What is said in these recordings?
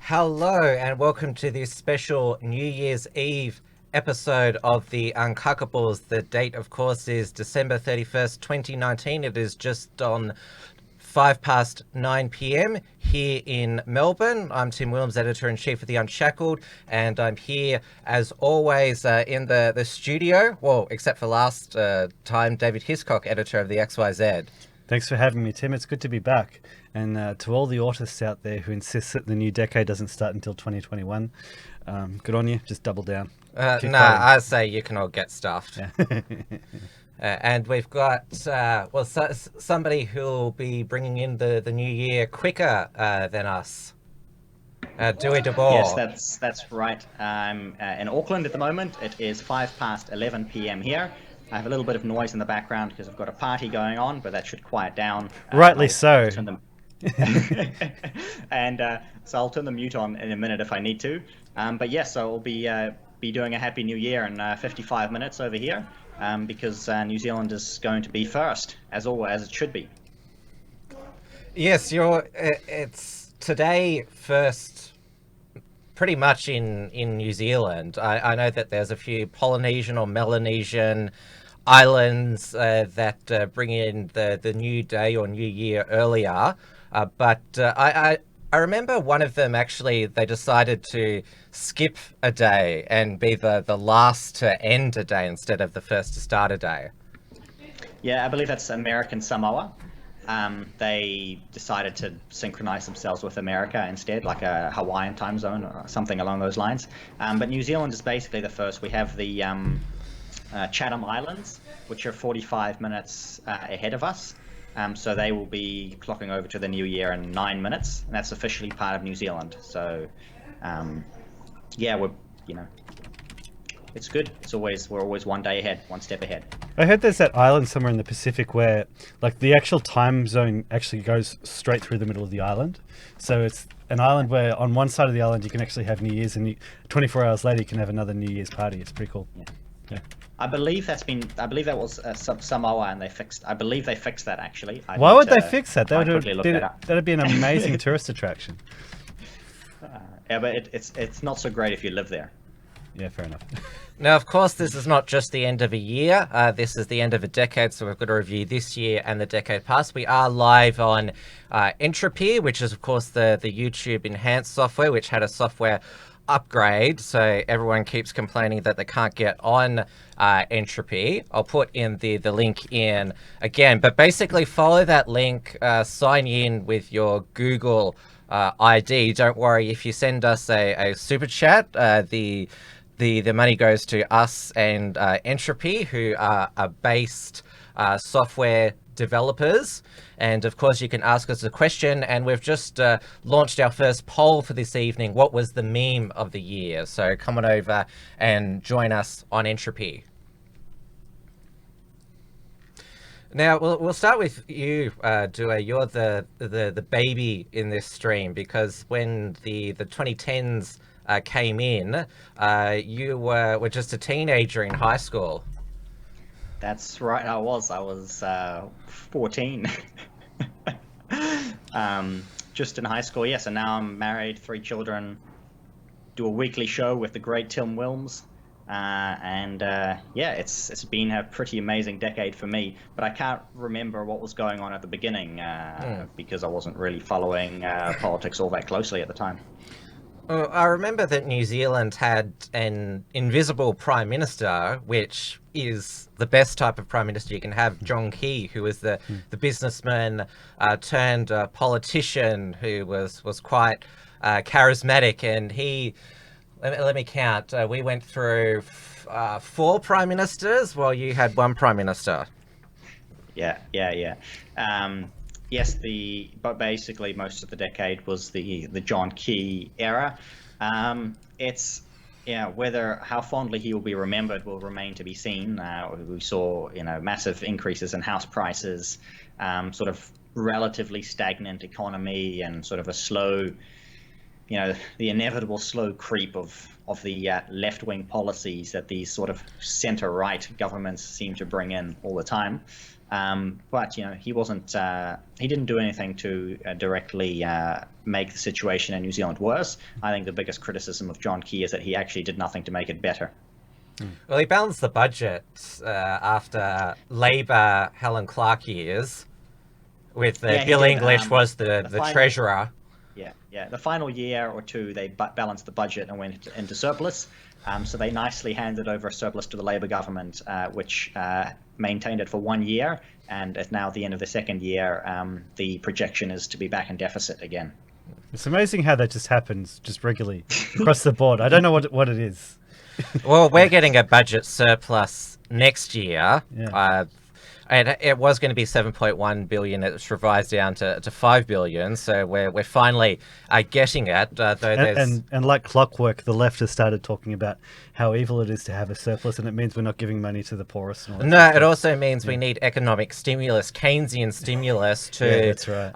Hello and welcome to this special New Year's Eve episode of the Uncuckables. The date, of course, is December 31st, 2019. It is just on 9 p.m. here in Melbourne. I'm Tim Wilms, Editor-in-Chief of the Unshackled, and I'm here, as always, in the studio. Well, except for last time, David Hiscox, Editor of the XYZ. Thanks for having me, Tim. It's good to be back. And to all the autists out there who insist that the new decade doesn't start until 2021, good on you. Just double down. I say you can all get stuffed. Yeah. And we've got somebody who'll be bringing in the new year quicker than us. Dieuwe Boer. Yes, that's right. I'm in Auckland at the moment. It is 11 p.m. here. I have a little bit of noise in the background because I've got a party going on, but that should quiet down. Rightly so. And so I'll turn the mute on in a minute if I need to. But yes, so I'll be doing a Happy New Year in 55 minutes over here because New Zealand is going to be first, as always, as it should be. Yes, it's today first pretty much in New Zealand. I know that there's a few Polynesian or Melanesian islands that bring in the new day or new year earlier. But I remember one of them actually, they decided to skip a day and be the last to end a day instead of the first to start a day. Yeah, I believe that's American Samoa. They decided to synchronize themselves with America instead, like a Hawaiian time zone or something along those lines. But New Zealand is basically the first. We have the Chatham Islands, which are 45 minutes ahead of us. So they will be clocking over to the new year in 9 minutes, and that's officially part of New Zealand. So, it's good. We're always one day ahead, one step ahead. I heard there's that island somewhere in the Pacific where, like, the actual time zone actually goes straight through the middle of the island. So it's an island where on one side of the island you can actually have New Year's, and 24 hours later you can have another New Year's party. It's pretty cool. Yeah. I believe that was Samoa, and I believe they fixed that actually. Why would they fix that? That'd be an amazing tourist attraction. Yeah, but it's not so great if you live there. Yeah, fair enough. Now, of course, this is not just the end of a year. This is the end of a decade, so we've got to review this year and the decade past. We are live on Entropy, which is, of course, the YouTube enhanced software, which had a software upgrade, so everyone keeps complaining that they can't get on Entropy. I'll put in the link in again, but basically follow that link, sign in with your Google ID. Don't worry, if you send us a super chat, the money goes to us and Entropy, who are based software developers. And of course you can ask us a question, and we've just launched our first poll for this evening. What was the meme of the year? So come on over and join us on Entropy. Now we'll start with you, Dieuwe. You're the baby in this stream, because when the 2010s came in, you were just a teenager in high school. That's right. I was 14. Just in high school, yes. And now I'm married, 3 children, do a weekly show with the great Tim Wilms. It's been a pretty amazing decade for me, but I can't remember what was going on at the beginning because I wasn't really following politics all that closely at the time. I remember that New Zealand had an invisible prime minister, which is the best type of prime minister you can have. John Key, who was the businessman turned politician, who was quite charismatic, and he. Let me count. We went through 4 prime ministers, while you had 1 prime minister. Yeah. Yes, but basically most of the decade was the John Key era. Whether how fondly he will be remembered will remain to be seen. We saw massive increases in house prices, sort of relatively stagnant economy, and sort of a slow the inevitable slow creep of the left-wing policies that these sort of center-right governments seem to bring in all the time. But he wasn't. He didn't do anything to directly make the situation in New Zealand worse. I think the biggest criticism of John Key is that he actually did nothing to make it better. Well, he balanced the budget after Labour Helen Clark years, with Bill English was the treasurer. Yeah. The final year or two, they balanced the budget and went into surplus. So they nicely handed over a surplus to the Labour government, which maintained it for 1 year. And at now the end of the second year, the projection is to be back in deficit again. It's amazing how that just happens just regularly across the board. I don't know what it is. Well, we're getting a budget surplus next year. Yeah. It was going to be 7.1 billion. It's revised down to 5 billion. So we're finally getting it. Though and like clockwork, the left has started talking about how evil it is to have a surplus, and it means we're not giving money to the poorest. And all that it also means we need economic stimulus, Keynesian stimulus to that's right.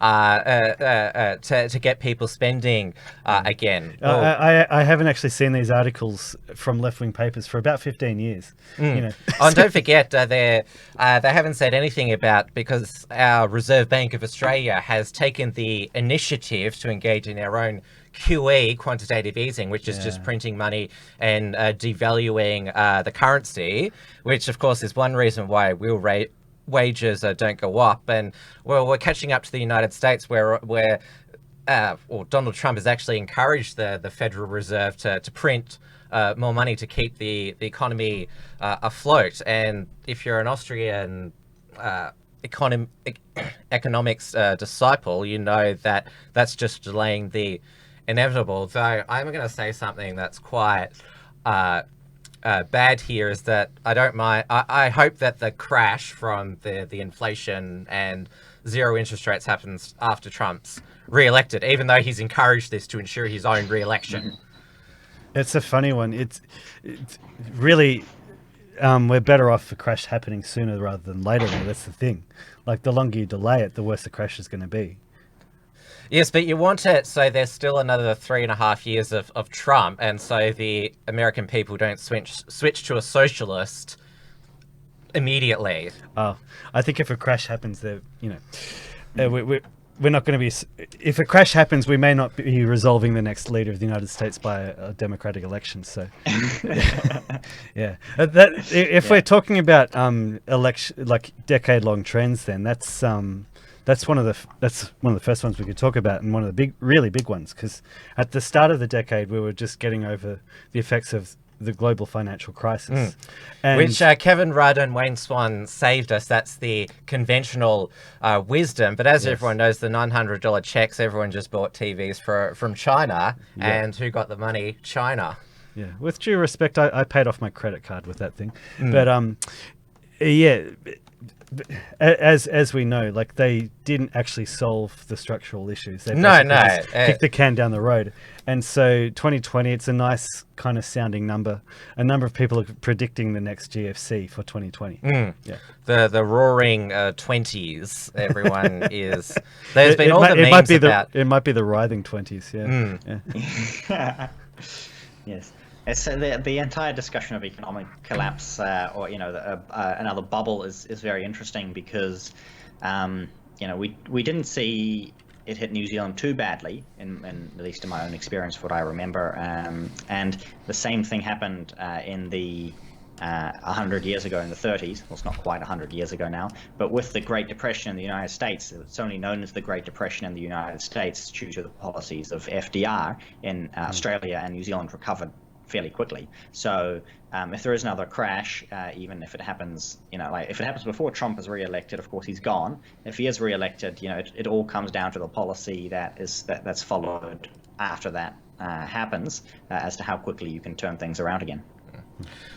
to get people spending again. I haven't actually seen these articles from left-wing papers for about 15 years. And don't forget, they haven't said anything about, because our Reserve Bank of Australia has taken the initiative to engage in their own QE, quantitative easing, which is just printing money and devaluing the currency, which of course is one reason why wages don't go up. And we're catching up to the United States, where Donald Trump has actually encouraged the Federal Reserve to print more money to keep the economy afloat. And if you're an Austrian economics disciple, you know that that's just delaying the inevitable. Though I'm going to say something that's quite bad here, is that I don't mind. I hope that the crash from the inflation and zero interest rates happens after Trump's re-elected, even though he's encouraged this to ensure his own re-election. It's a funny one. It's really, we're better off the crash happening sooner rather than later. Though. That's the thing. Like, the longer you delay it, the worse the crash is going to be. Yes, but you want it so there's still another 3.5 years of Trump, and so the American people don't switch to a socialist immediately. Oh, I think if a crash happens, we're not going to be. If a crash happens, we may not be resolving the next leader of the United States by a democratic election. So, yeah. If we're talking about election, like decade-long trends, then that's one of the first ones we could talk about, and one of the really big ones, because at the start of the decade we were just getting over the effects of the global financial crisis, which Kevin Rudd and Wayne Swan saved us. That's the conventional wisdom. But as everyone knows, the $900 checks, everyone just bought TVs from China, and who got the money? China. Yeah, with due respect, I paid off my credit card with that thing, but yeah. As we know, like, they didn't actually solve the structural issues. They just kicked the can down the road. And so 2020, it's a nice kind of sounding number. A number of people are predicting the next GFC for 2020. Yeah. The roaring 20s, everyone is. There's been all the memes about. It might be the writhing 20s, yeah. Yes. It's the entire discussion of economic collapse, or another bubble, is very interesting, because we didn't see it hit New Zealand too badly, in at least in my own experience, what I remember, and the same thing happened in the 100 years ago, in the 30s. Well, it's not quite 100 years ago now, but with the Great Depression in the United States. It's only known as the Great Depression in the United States due to the policies of FDR. In Australia and New Zealand recovered fairly quickly. So if there is another crash, even if it happens, if it happens before Trump is re-elected, of course he's gone. If he is re-elected, it all comes down to the policy that's followed after that happens, as to how quickly you can turn things around again.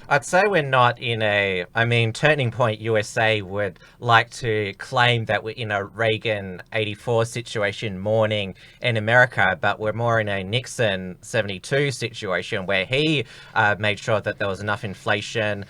I'd say we're not in a. I mean, Turning Point USA would like to claim that we're in a Reagan 84 situation mourning in America, but we're more in a Nixon 72 situation where he made sure that there was enough inflation,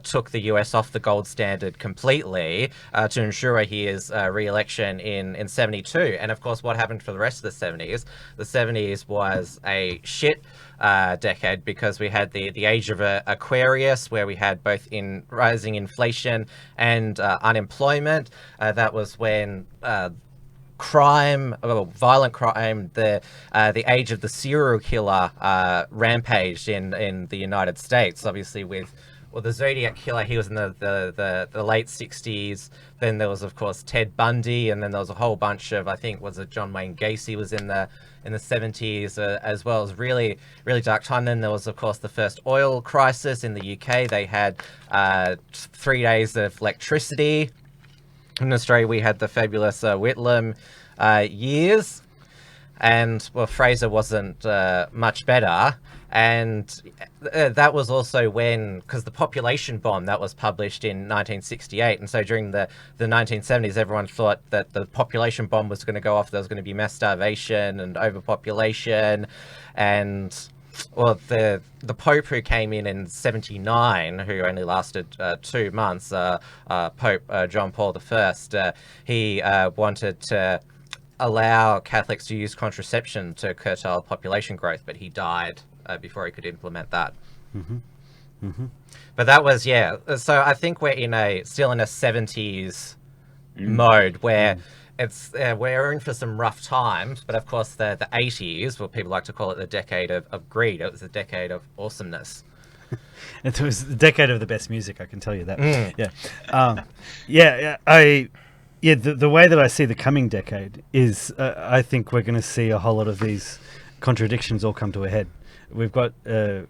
took the US off the gold standard completely to ensure his re-election in 72. And of course, what happened for the rest of the 70s? The 70s was a shit decade because we had the age of Aquarius, where we had both in rising inflation and unemployment. That was when crime, violent crime, the age of the serial killer rampaged in the United States. Obviously, with the Zodiac Killer, he was in the late 60s. Then there was, of course, Ted Bundy, and then there was a whole bunch of, I think, was it John Wayne Gacy was in the 70s as well. It was really, really dark time. Then there was, of course, the first oil crisis in the UK. They had 3 days of electricity. In Australia, we had the fabulous Whitlam years. And, well, Fraser wasn't much better. And that was also when, because the population bomb, that was published in 1968. And so during the 1970s, everyone thought that the population bomb was going to go off. There was going to be mass starvation and overpopulation. And, well, the Pope who came in 79, who only lasted 2 months, Pope John Paul I, he wanted to allow Catholics to use contraception to curtail population growth, but he died before he could implement that. But that was, yeah. So I think we're still in a 70s mode where it's we're in for some rough times. But of course, the 80s, what people like to call it, the decade of greed. It was the decade of awesomeness. It was the decade of the best music, I can tell you that. The way that I see the coming decade is, I think we're going to see a whole lot of these contradictions all come to a head. We've got, in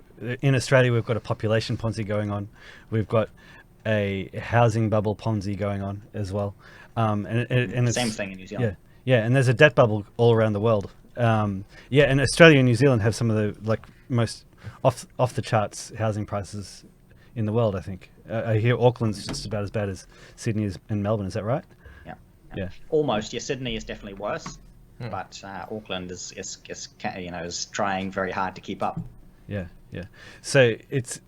Australia, we've got a population Ponzi going on. We've got a housing bubble Ponzi going on as well. And it's, same thing in New Zealand. Yeah, and there's a debt bubble all around the world. And Australia and New Zealand have some of the most off the charts housing prices in the world, I think. I hear Auckland's just about as bad as Sydney and Melbourne. Is that right? Yeah. Almost. Yeah, Sydney is definitely worse, but Auckland is trying very hard to keep up. Yeah. So it's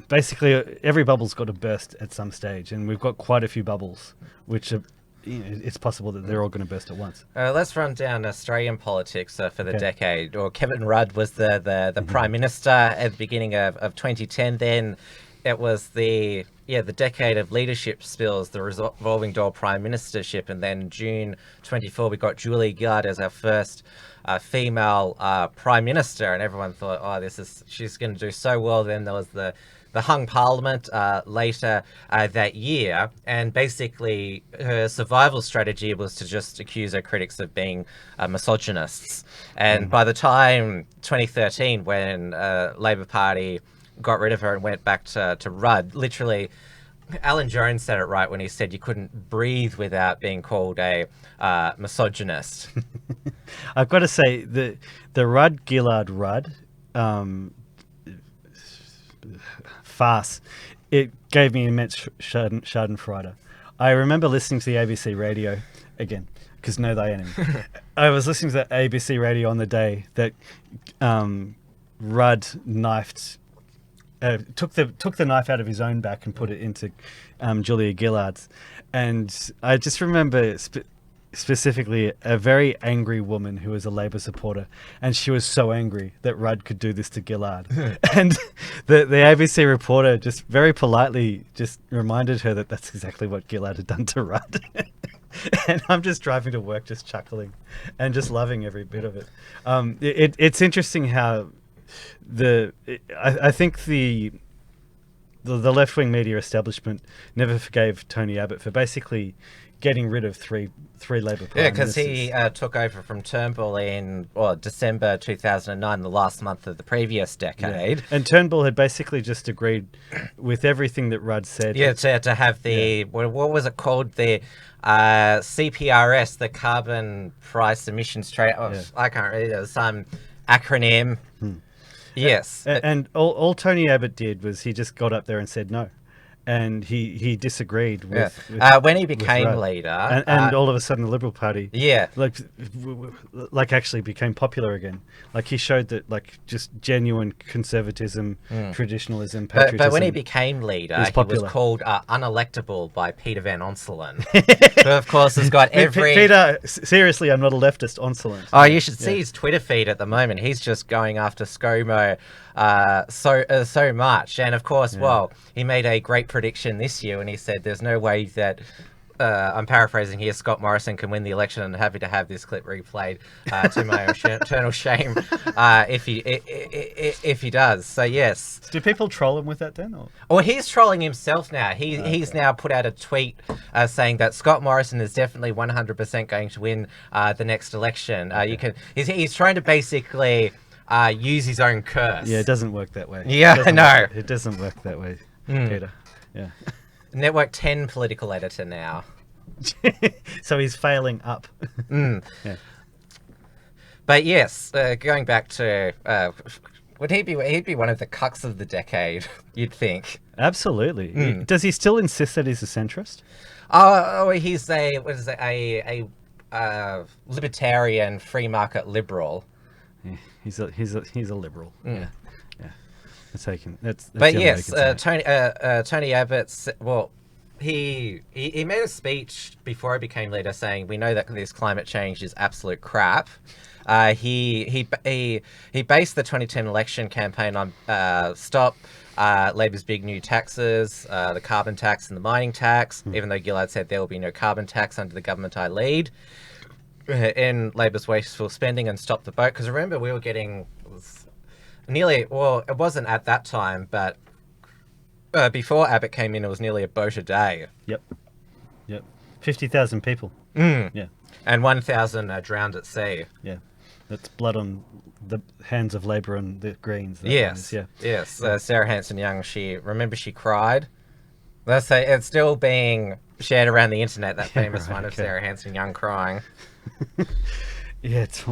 basically every bubble's got to burst at some stage, and we've got quite a few bubbles, which are, it's possible that they're all going to burst at once. Let's run down Australian politics for the decade. Or Kevin Rudd was the Prime Minister at the beginning of 2010. Then it was the decade of leadership spills, the revolving door prime ministership, and then June 24 we got Julia Gillard as our first female prime minister, and everyone thought, she's going to do so well. Then there was the hung parliament later that year, and basically her survival strategy was to just accuse her critics of being misogynists. And by the time 2013, when Labor Party got rid of her and went back to Rudd, literally Alan Jones said it right when he said you couldn't breathe without being called a misogynist. I've got to say, the Rudd-Gillard farce, it gave me immense schadenfreude. I remember listening to the ABC radio again, because no they enemy. I was listening to the ABC radio on the day that Rudd knifed took the knife out of his own back and put it into Julia Gillard's. And I just remember specifically a very angry woman who was a Labor supporter, and she was so angry that Rudd could do this to Gillard. And the ABC reporter just very politely just reminded her that that's exactly what Gillard had done to Rudd. And I'm just driving to work just chuckling and just loving every bit of it. It's interesting how I think the left-wing media establishment never forgave Tony Abbott for basically getting rid of three Labor prime because ministers. he took over from Turnbull in December 2009, the last month of the previous decade. Yeah. And Turnbull had basically just agreed with everything that Rudd said. Yeah, to have the what was it called, the CPRS, the Carbon Price Emissions Trade. I can't read it. Some acronym. Yes. And all Tony Abbott did was he just got up there and said no. And he disagreed with, when he with became Rudd. leader. And all of a sudden the Liberal Party Yeah. like actually became popular again. Like he showed that like just genuine conservatism, traditionalism, patriotism. But when he became leader, he was popular. called unelectable by Peter Van Onselen, who of course has got every... Peter, seriously, I'm not a leftist onsolent. Oh, you should see his Twitter feed at the moment. He's just going after ScoMo so much. And of course, well, he made a great prediction this year when he said there's no way that... I'm paraphrasing here. Scott Morrison can win the election, and happy to have this clip replayed to my own eternal shame if he does. So yes. Do people troll him with that then? Or? Well, he's trolling himself now. He's now put out a tweet saying that Scott Morrison is definitely 100% going to win the next election. He's trying to basically use his own curse. Yeah, it doesn't work that way. Yeah, no. It doesn't work that way, Peter. Yeah. Network 10 political editor now. So he's failing up. Yeah. But yes, going back to he'd be one of the cucks of the decade, you'd think. Absolutely. Does he still insist that he's a centrist? Oh, he's a libertarian free market liberal. Yeah, he's a liberal. Yeah. That's but yes, Tony Abbott. Well, he made a speech before he became leader saying, "We know that this climate change is absolute crap." He based the 2010 election campaign on stop Labor's big new taxes, the carbon tax and the mining tax. Even though Gillard said there will be no carbon tax under the government I lead, in Labor's wasteful spending and stop the boat. Because remember, we were getting nearly, well, it wasn't at that time, but before Abbott came in, it was nearly a boat a day. Yep. 50,000 people. Yeah. And 1,000 drowned at sea. Yeah. That's blood on the hands of Labour and the Greens. Yes. Sarah Hanson-Young, she cried. Let's say it's still being shared around the internet, that famous one of Sarah Hanson-Young crying. Tears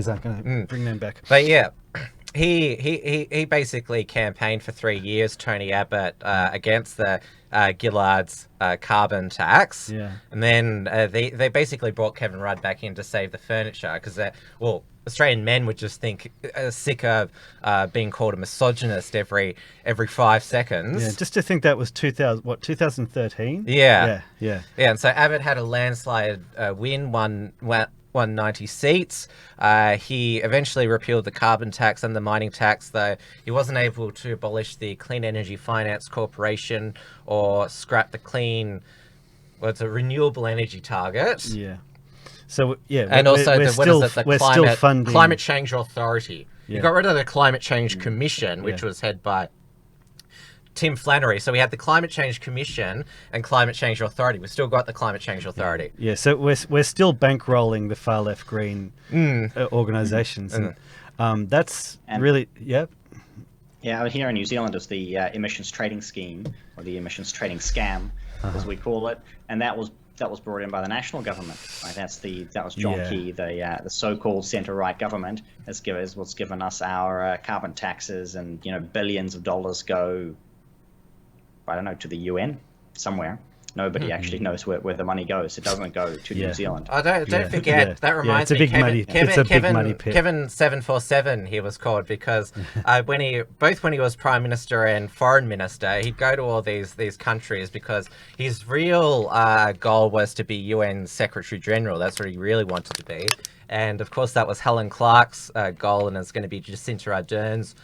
aren't going to bring them back. But yeah. He basically campaigned for 3 years, Tony Abbott, against the Gillard's carbon tax. Yeah. And then they basically brought Kevin Rudd back in to save the furniture because, Australian men would just think sick of being called a misogynist every 5 seconds. Yeah, just to think that was 2013? Yeah. Yeah. And so Abbott had a landslide win, won 90 seats. He eventually repealed the carbon tax and the mining tax, though he wasn't able to abolish the Clean Energy Finance Corporation or scrap the it's a renewable energy target. Yeah. So and also the Climate Change Authority. Yeah. You got rid of the Climate Change Commission, which was headed by Tim Flannery. So we had the Climate Change Commission and Climate Change Authority. We've still got the Climate Change Authority. Yeah, so we're still bankrolling the far left green organisations. And that's really, Yeah, here in New Zealand is the emissions trading scheme, or the emissions trading scam, as we call it, and that was brought in by the national government. Right? That was John Key, the so-called centre-right government, has given us our carbon taxes, and billions of dollars go, I don't know, to the UN somewhere. Nobody actually knows where the money goes. It doesn't go to New Zealand. Oh, don't forget, that reminds me, Kevin 747 he was called, because when he was Prime Minister and Foreign Minister, he'd go to all these countries because his real goal was to be UN Secretary General. That's what he really wanted to be. And of course that was Helen Clark's goal, and it's going to be Jacinta Ardern's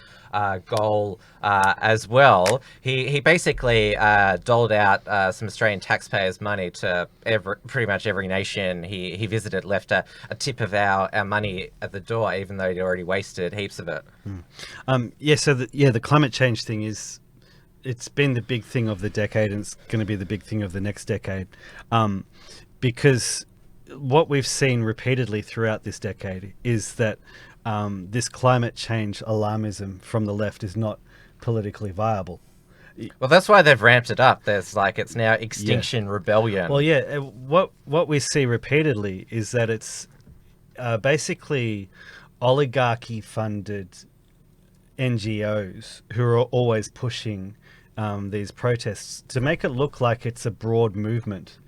goal as well. He basically doled out some Australian taxpayers' money to pretty much every nation he visited, left a tip of our money at the door, even though he'd already wasted heaps of it. So the climate change thing it's been the big thing of the decade, and it's going to be the big thing of the next decade, because what we've seen repeatedly throughout this decade is that this climate change alarmism from the left is not politically viable. Well, that's why they've ramped it up. It's now Extinction Rebellion. Well, what we see repeatedly is that it's basically oligarchy-funded NGOs who are always pushing these protests to make it look like it's a broad movement,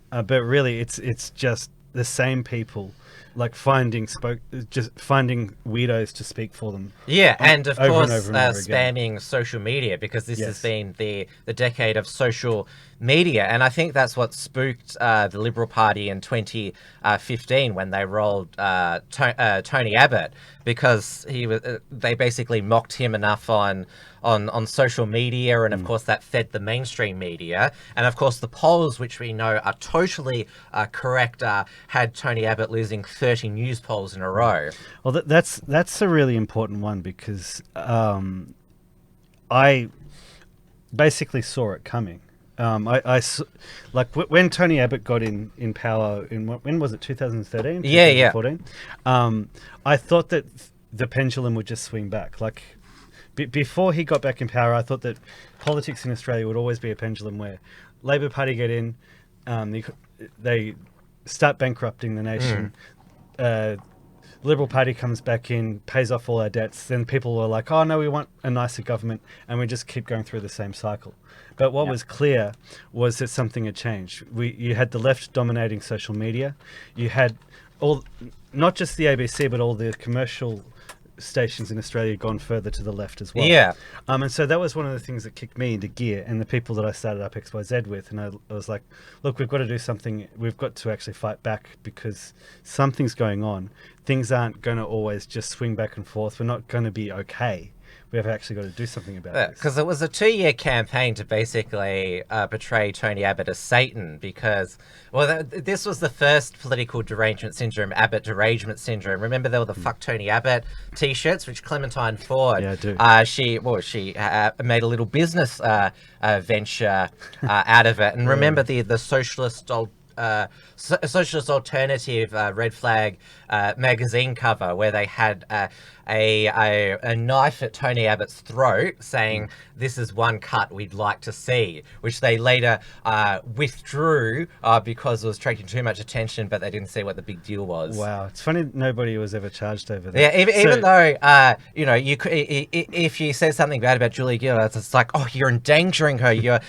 but really it's just the same people, like finding weirdos to speak for them. Yeah, and of course, and over again. spamming social media, because this has been the decade of social media, and I think that's what spooked the Liberal Party in 2015 when they rolled Tony Abbott, because they basically mocked him enough on social media, and of course that fed the mainstream media, and of course the polls, which we know are totally correct, had Tony Abbott losing 30 news polls in a row. Well, that's a really important one, because I basically saw it coming. When Tony Abbott got in power when was it, 2013? Yeah. 2014? I thought that the pendulum would just swing back. Like before he got back in power, I thought that politics in Australia would always be a pendulum where Labor Party get in, they start bankrupting the nation. Liberal Party comes back in, pays off all our debts, then people are like, oh no, we want a nicer government, and we just keep going through the same cycle. But what was clear was that something had changed. You had the left dominating social media. You had not just the ABC, but all the commercial stations in Australia gone further to the left as well. Yeah. And so that was one of the things that kicked me into gear, and the people that I started up XYZ with. And I was like, look, we've got to do something. We've got to actually fight back, because something's going on. Things aren't going to always just swing back and forth. We're not going to be okay. We have actually got to do something about this. Because it was a 2-year campaign to basically portray Tony Abbott as Satan, because, well, this was the first political derangement syndrome, Abbott derangement syndrome. Remember, there were the Fuck Tony Abbott t-shirts, which Clementine Ford, she made a little business venture out of it. And remember the socialist socialist alternative red flag magazine cover, where they had a knife at Tony Abbott's throat saying, this is one cut we'd like to see, which they later withdrew because it was attracting too much attention, but they didn't see what the big deal was. Wow, it's funny nobody was ever charged over that. Yeah, even though you could, if you say something bad about Julia Gillard, it's like, oh, you're endangering her, you're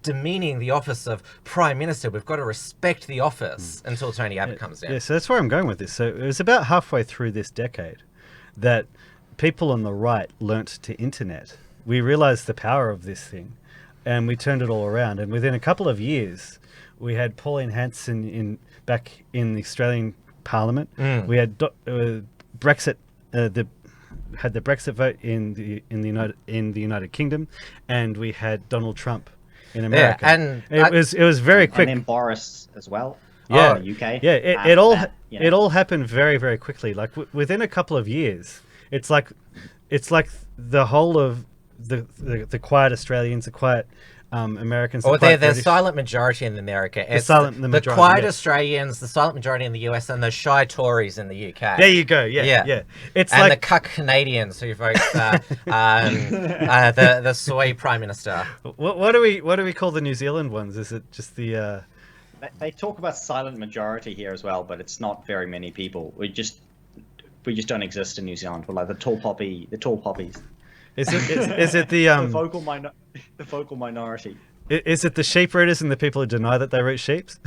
demeaning the office of Prime Minister. We've got to respect the office until Tony Abbott comes in. Yeah, so that's where I'm going with this. So it was about halfway through this decade that people on the right learnt to internet. We realised the power of this thing, and we turned it all around. And within a couple of years, we had Pauline Hanson back in the Australian Parliament. We had Brexit. Had the Brexit vote in the United Kingdom, and we had Donald Trump in America. Yeah, and it was very quick. And then Boris as well. Yeah, UK. Yeah, it all happened very, very quickly. Like within a couple of years, it's like the whole of the quiet Australians, the quiet Americans. Or they're the silent majority in America. It's the quiet Australians, the silent majority in the US, and the shy Tories in the UK. There you go. Yeah. It's and like the cuck Canadians who vote the soy prime minister. What do we call the New Zealand ones? Is it just the? They talk about silent majority here as well, but it's not very many people. We just don't exist in New Zealand. We're like the tall poppies. Is it the the vocal minority? Is it the sheep rooters and the people who deny that they root sheeps?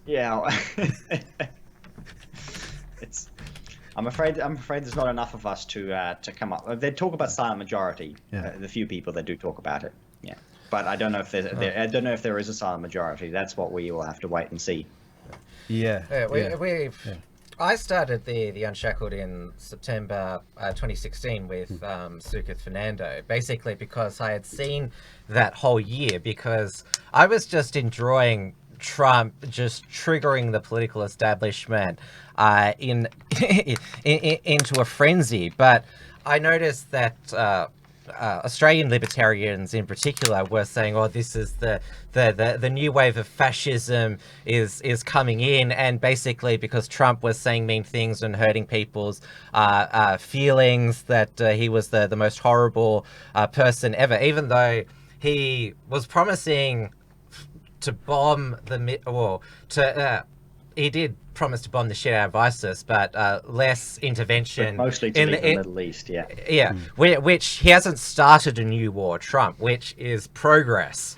Yeah. I'm afraid there's not enough of us to come up. They talk about silent majority. The few people that do talk about it. Yeah. But I don't know if I don't know if there is a silent majority. That's what we will have to wait and see. I started the Unshackled in September 2016 with Sukith Fernando, basically because I had seen that whole year, because I was just enjoying Trump just triggering the political establishment into a frenzy. But I noticed that Australian libertarians in particular were saying, oh, this is the new wave of fascism is coming in, and basically because Trump was saying mean things and hurting people's feelings, that he was the most horrible person ever, even though he was promising to bomb he did promise to bomb the shit out of ISIS, but less intervention. But mostly to leave the Middle East, yeah. Yeah, which he hasn't started a new war, Trump, which is progress.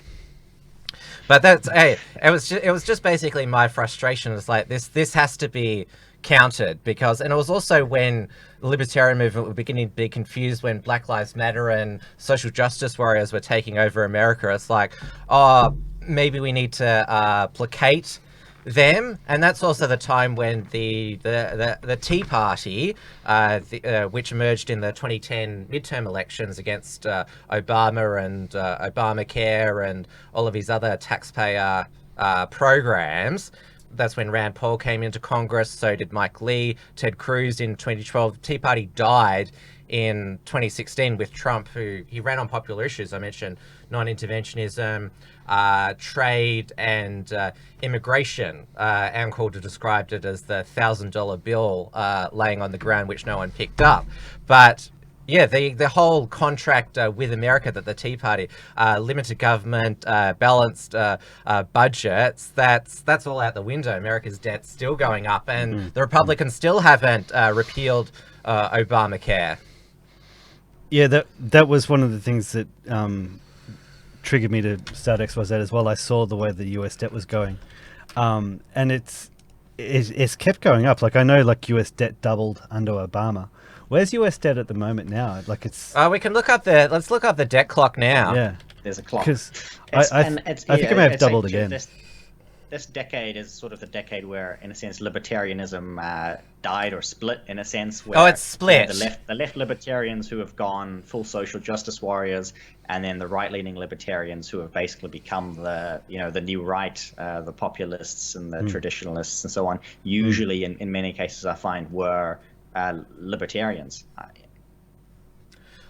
But that's it was just basically my frustration. It's like this has to be countered, because, and it was also when the libertarian movement were beginning to be confused when Black Lives Matter and social justice warriors were taking over America. It's like, oh, maybe we need to placate them. And that's also the time when the Tea Party, which emerged in the 2010 midterm elections against Obama and Obamacare and all of his other taxpayer programs. That's when Rand Paul came into Congress. So did Mike Lee, Ted Cruz in 2012. The Tea Party died in 2016 with Trump, who he ran on popular issues. I mentioned non-interventionism, trade, and immigration. Ann Coulter described it as the $1,000 bill laying on the ground, which no one picked up. But yeah, the whole contract with America that the Tea Party, limited government, balanced budgets, that's all out the window. America's debt's still going up, and the Republicans still haven't repealed Obamacare. Yeah, that was one of the things that triggered me to start XYZ as well. I saw the way the US debt was going, and it's kept going up. Like, I know, like, US debt doubled under Obama. Where's US debt at the moment now? Like, it's... we can look up let's look up the debt clock now. Yeah. There's a clock. Because I think it may have doubled again. This decade is sort of the decade where, in a sense, libertarianism died or split, in a sense. Where, it's split. The left libertarians who have gone full social justice warriors, and then the right-leaning libertarians who have basically become the new right, the populists and the traditionalists and so on. Usually, in many cases, I find were libertarians.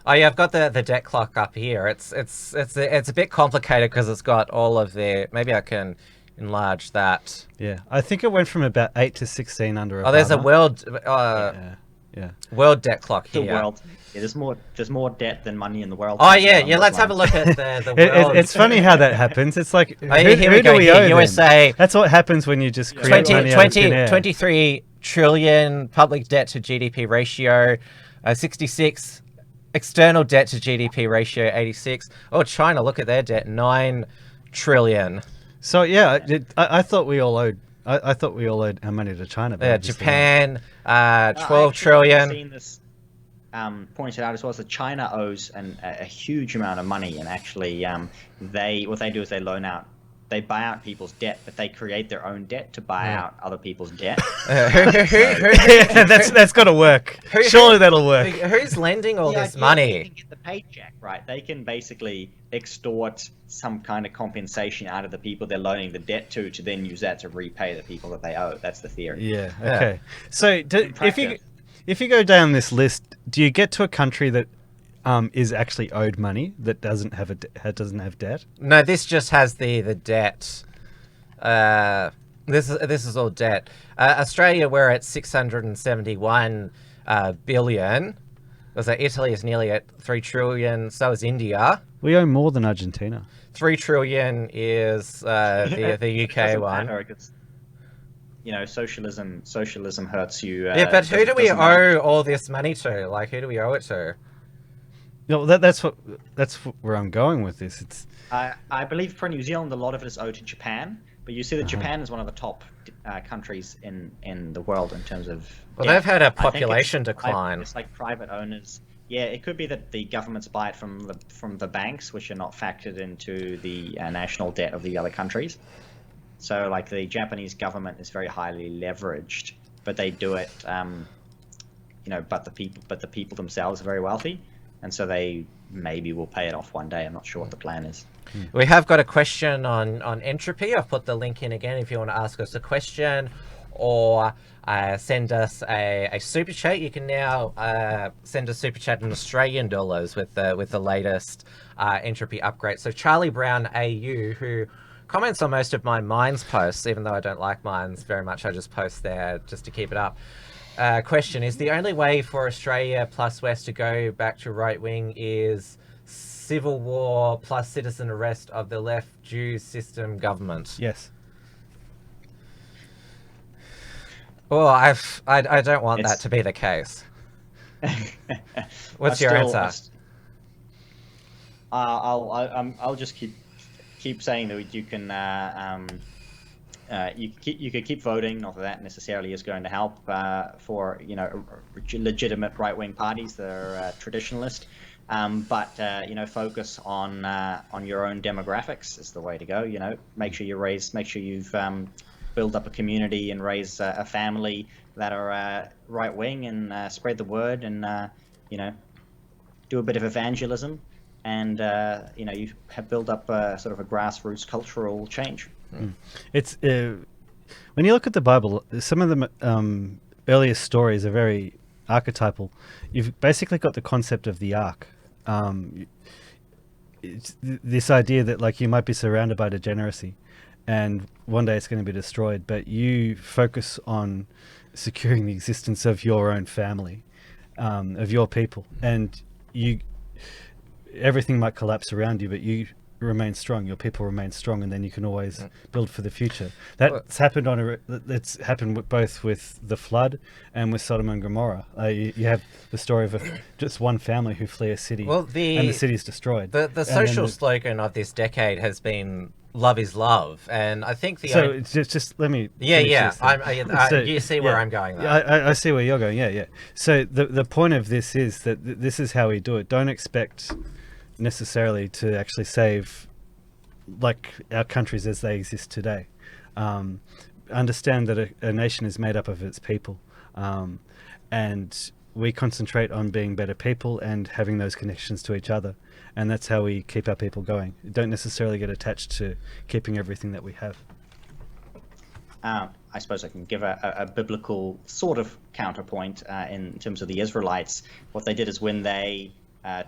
Oh yeah, I've got the debt clock up here. It's a bit complicated because it's got all of the. Maybe I can enlarge that. Yeah, I think it went from about 8 to 16 under Obama. Oh, there's a world. World debt clock here. The world. Yeah, there's more debt than money in the world. Oh yeah. Let's have a look at the world. It's funny how that happens. It's like, here we go. USA. That's what happens when you just create money out of thin air. 23 trillion public debt to GDP ratio, 66 external debt to GDP ratio, 86. Oh, China, look at their debt, 9 trillion. So yeah, I thought we all owed. I thought we all owed our money to China. Yeah, Japan, 12 trillion. I've seen this pointed out as well, that China owes a huge amount of money, and actually, what they do is they buy out people's debt, but they create their own debt to buy out other people's debt. That's got to work. Surely that'll work. Who's lending all this money? They can get the paycheck, right? They can basically extort some kind of compensation out of the people they're loaning the debt to then use that to repay the people that they owe. That's the theory. Yeah. Okay. So if you go down this list, do you get to a country that is actually owed money that doesn't have debt? No, this just has the debt. This is all debt. Australia, we're at 671 billion. Italy is nearly at 3 trillion. So is India. We owe more than Argentina. 3 trillion is the UK one. Socialism hurts you. Yeah, but who do we owe all this money to? Like, who do we owe it to? No, that's where I'm going with this. It's I believe for New Zealand, a lot of it is owed to Japan, but you see that Japan is one of the top countries in the world in terms of. Well, they've had a population decline. It's like private owners. Yeah, it could be that the governments buy it from the banks, which are not factored into the national debt of the other countries. So, like, the Japanese government is very highly leveraged, but they do it, but the people themselves are very wealthy. And so they maybe will pay it off one day. I'm not sure what the plan is. We have got a question on entropy. I've put the link in again if you want to ask us a question or send us a super chat. You can now send a super chat in Australian dollars with the latest entropy upgrade. So Charlie Brown AU, who comments on most of my Minds posts, even though I don't like Minds very much, I just post there just to keep it up. Question is, the only way for Australia plus West to go back to right wing is civil war plus citizen arrest of the left Jew system government? Yes. Well, I don't want It's- that to be the case. What's I your still- answer? I'll just keep saying that you can you could keep voting. Not that that necessarily is going to help for legitimate right-wing parties that are traditionalist, but focus on your own demographics is the way to go. Make sure you've build up a community and raise a family that are right-wing and spread the word and do a bit of evangelism. And you have built up sort of a grassroots cultural change. It's when you look at the Bible, some of the earliest stories are very archetypal. You've basically got the concept of the ark. It's this idea that like you might be surrounded by degeneracy, and one day it's going to be destroyed, but you focus on securing the existence of your own family, of your people, and everything might collapse around you, but you remain strong. Your people remain strong, and then you can always build for the future. That's happened it's happened both with the flood and with Sodom and Gomorrah. You have the story of just one family who flee a city, and the city is destroyed. The social slogan of this decade has been "Love is love," and I think it's just let me. Yeah. So, you see where I'm going. Though. I see where you're going. Yeah. So the point of this is that this is how we do it. Don't expect necessarily to actually save like our countries as they exist today. Understand that a nation is made up of its people, and we concentrate on being better people and having those connections to each other, and that's how we keep our people going. Don't necessarily get attached to keeping everything that we have. I suppose I can give a biblical sort of counterpoint in terms of the Israelites. What they did is when they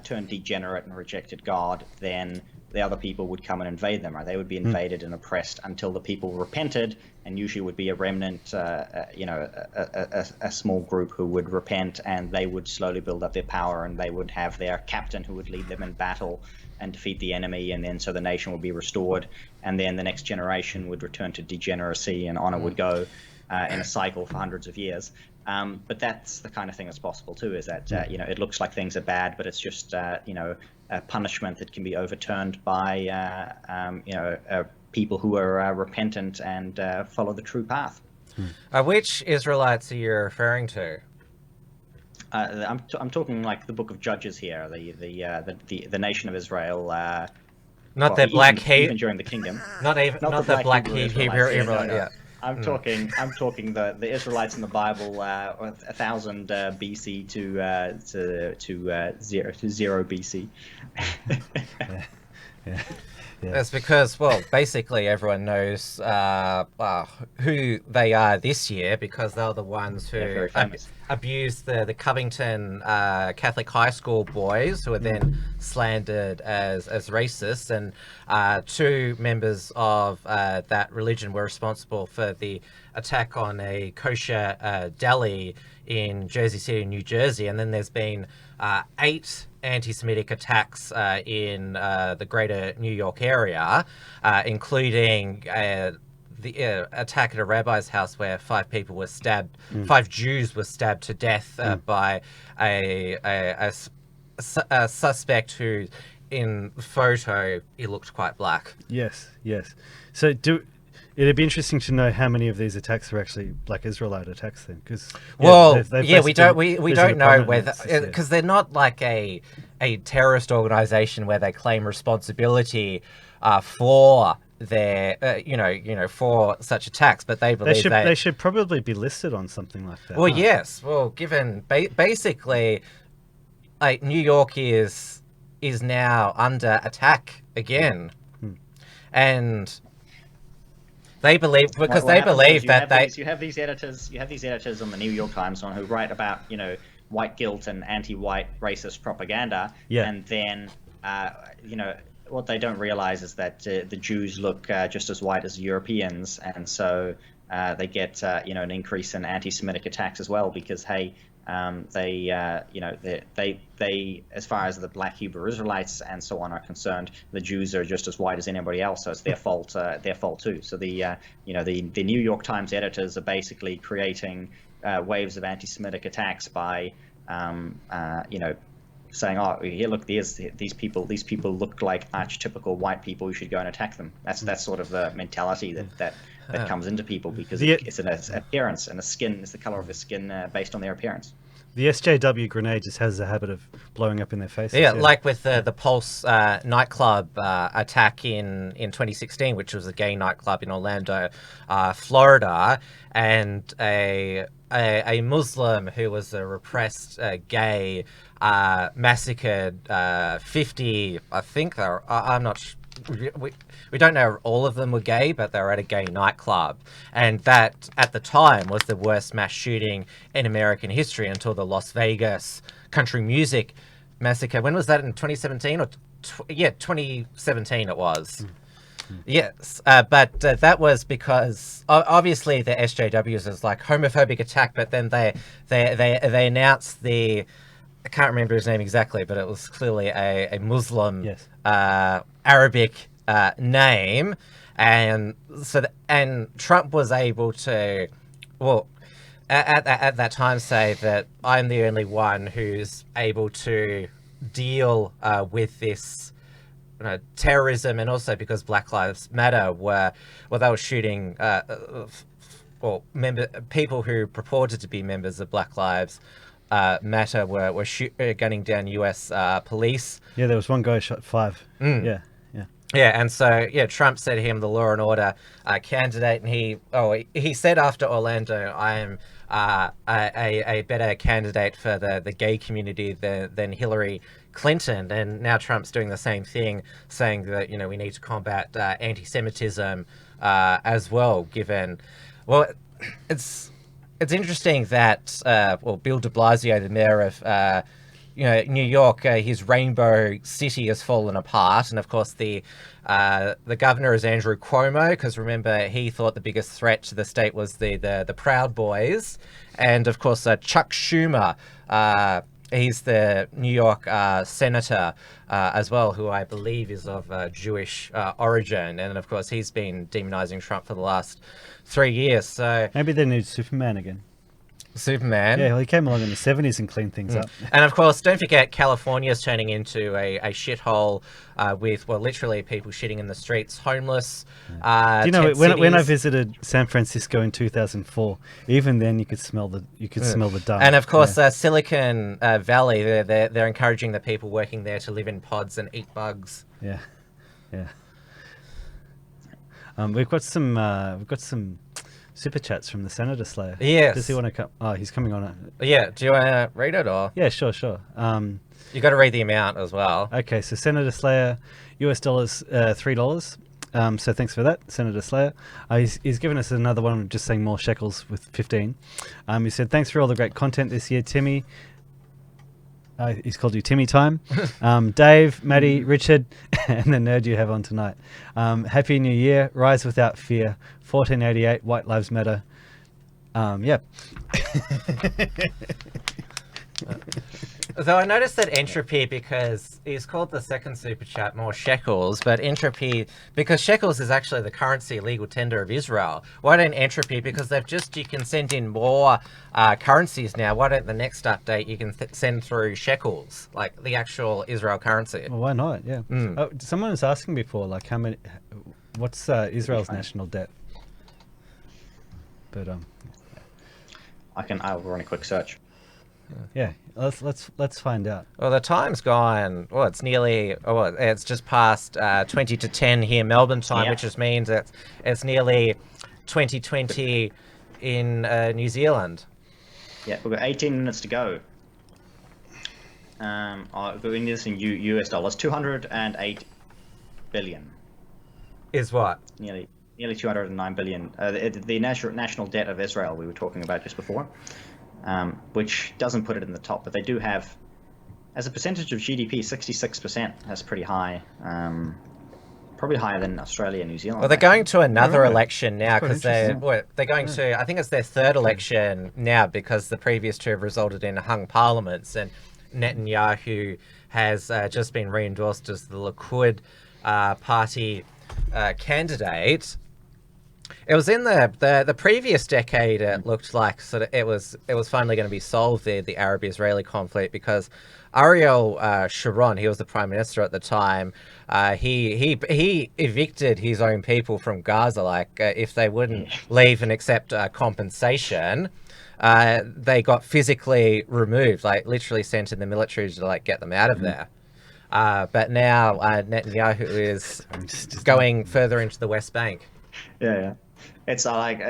turned degenerate and rejected God, then the other people would come and invade them, or they would be invaded and oppressed until the people repented, and usually would be a remnant, a small group who would repent, and they would slowly build up their power, and they would have their captain who would lead them in battle and defeat the enemy, and then so the nation would be restored, and then the next generation would return to degeneracy, and honor would go in a cycle for hundreds of years. But that's the kind of thing that's possible too, is that it looks like things are bad, but it's just a punishment that can be overturned by people who are repentant and follow the true path. Which Israelites are you referring to? I'm talking like the Book of Judges here, the nation of Israel. Not the Black Hebrew, even during the kingdom. Not the Black Hebrew Israelites. Yeah. I'm talking the Israelites in the Bible, 1000 BC to 0 BC. Yeah. That's because, well, basically everyone knows who they are this year, because they're the ones who abused the Covington Catholic high school boys, who were then slandered as racist, and two members of that religion were responsible for the attack on a kosher deli in Jersey City, New Jersey, and then there's been 8 anti-Semitic attacks in the greater New York area, including the attack at a rabbi's house where 5 people were stabbed, 5 Jews were stabbed to death by a suspect who, in the photo, he looked quite black. Yes. So it'd be interesting to know how many of these attacks are actually Black Israelite attacks then, because we don't know whether, because they're not like a terrorist organization where they claim responsibility for their for such attacks, but they believe they should probably be listed on something like that. Well, yes. Well, given basically, like, New York is now under attack again, and they believe, because they believe that you have these editors on the New York Times who write about white guilt and anti-white racist propaganda, and then what they don't realize is that the Jews look just as white as Europeans, and so they get an increase in anti-Semitic attacks as well, because hey, They, as far as the Black Hebrew Israelites and so on are concerned, the Jews are just as white as anybody else, so it's their fault. Their fault too. So the New York Times editors are basically creating waves of anti-Semitic attacks by saying, "Oh, here, look, these people look like archetypical white people. We should go and attack them." That's sort of the mentality that comes into people, because it's an appearance, and the skin is the color of the skin based on their appearance. The SJW grenade just has a habit of blowing up in their faces. Yeah, like with the Pulse nightclub attack in 2016, which was a gay nightclub in Orlando, Florida, and a Muslim who was a repressed gay massacred 50, I think I'm not sure. We don't know if all of them were gay, but they were at a gay nightclub. And that, at the time, was the worst mass shooting in American history until the Las Vegas country music massacre. When was that, in 2017? 2017 it was. Yes, but that was because obviously the SJWs was like homophobic attack, but then they announced I can't remember his name exactly, but it was clearly a Muslim, yes. Arabic name, and Trump was able to, well, at that time, say that I'm the only one who's able to deal with this terrorism, and also because Black Lives Matter they were shooting people who purported to be members of Black Lives Matter were gunning down US police. Yeah, there was one guy who shot 5. Yeah. Yeah, and so Trump said him the law and order candidate, and he said after Orlando, I am a better candidate for the gay community than Hillary Clinton. And now Trump's doing the same thing, saying that we need to combat anti-Semitism as well. Given, it's interesting that Bill de Blasio, the mayor of New York, his rainbow city has fallen apart, and of course the governor is Andrew Cuomo, because remember, he thought the biggest threat to the state was the Proud Boys, and of course Chuck Schumer, he's the New York senator as well, who I believe is of Jewish origin, and of course he's been demonizing Trump for the last 3 years. So maybe they need Superman again. Superman. Yeah, well, he came along in the 70s and cleaned things up. And of course, don't forget, California's turning into a shithole with, literally people shitting in the streets, homeless. Do you know, when I visited San Francisco in 2004, even then you could smell the dung. And of course, Silicon Valley, they're encouraging the people working there to live in pods and eat bugs. Yeah. We've got some super chats from the Senator Slayer. Yes. Does he want to come? Oh, he's coming on. Yeah. Do you want to read it, or? Yeah, sure. You got to read the amount as well. Okay, so Senator Slayer, US dollars, $3. So thanks for that, Senator Slayer. He's given us another one, just saying more shekels with 15. He said, thanks for all the great content this year, Timmy. He's called you Timmy Time. Dave, Matty, Richard, and the nerd you have on tonight. Happy New Year. Rise without fear. 1488. White Lives Matter. Yeah. Though I noticed that Entropy, because he's called the second super chat more shekels, but Entropy, because shekels is actually the currency legal tender of Israel. Why don't Entropy, because you can send in more currencies now. Why don't the next update you can send through shekels, like the actual Israel currency? Well, why not? Yeah. Oh, someone was asking before, like, what's Israel's national debt? But I'll run a quick search. Yeah, let's find out. Well, the time's gone. Well, it's just past 20 to 10 here Melbourne time, which just means that it's nearly 2020 in New Zealand. Yeah, we've got 18 minutes to go. We're doing this in US dollars. 208 billion. Is what? Nearly 209 billion. The national debt of Israel we were talking about just before. Which doesn't put it in the top, but they do have, as a percentage of GDP, 66%. That's pretty high. probably higher than Australia and New Zealand. Well, they're going to another Right. election now That's because quite they're going to. I think it's their third election now because the previous two have resulted in hung parliaments, and Netanyahu has just been re-endorsed as the Likud party candidate. It was in the previous decade. It looked like sort of it was finally going to be solved, the Arab-Israeli conflict, because Ariel Sharon, he was the prime minister at the time. He evicted his own people from Gaza. Like if they wouldn't leave and accept compensation, they got physically removed, like literally sent in the military to like get them out of there. But now Netanyahu is going further into the West Bank. Yeah. It's like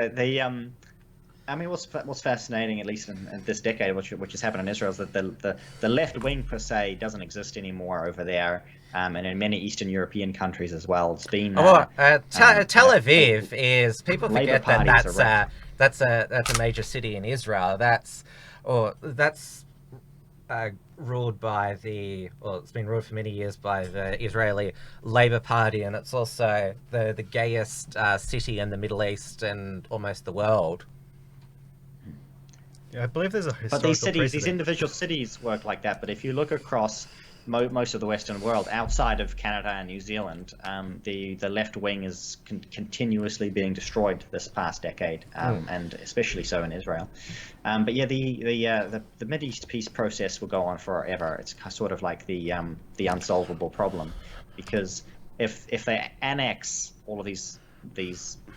I mean, what's fascinating, at least in this decade, which has happened in Israel, is that the left wing per se doesn't exist anymore over there, and in many Eastern European countries as well. It's been Tel Aviv is, people forget that that's a major city in Israel. That's ruled by it's been ruled for many years by the Israeli Labour Party, and it's also the gayest city in the Middle East and almost the world. Yeah, I believe there's a historical But these cities, precedent. these individual cities work like that. But if you look across most of the Western world, outside of Canada and New Zealand, the left wing is continuously being destroyed this past decade, and especially so in Israel. But yeah, the Mideast peace process will go on forever. It's sort of like the unsolvable problem, because if they annex all of these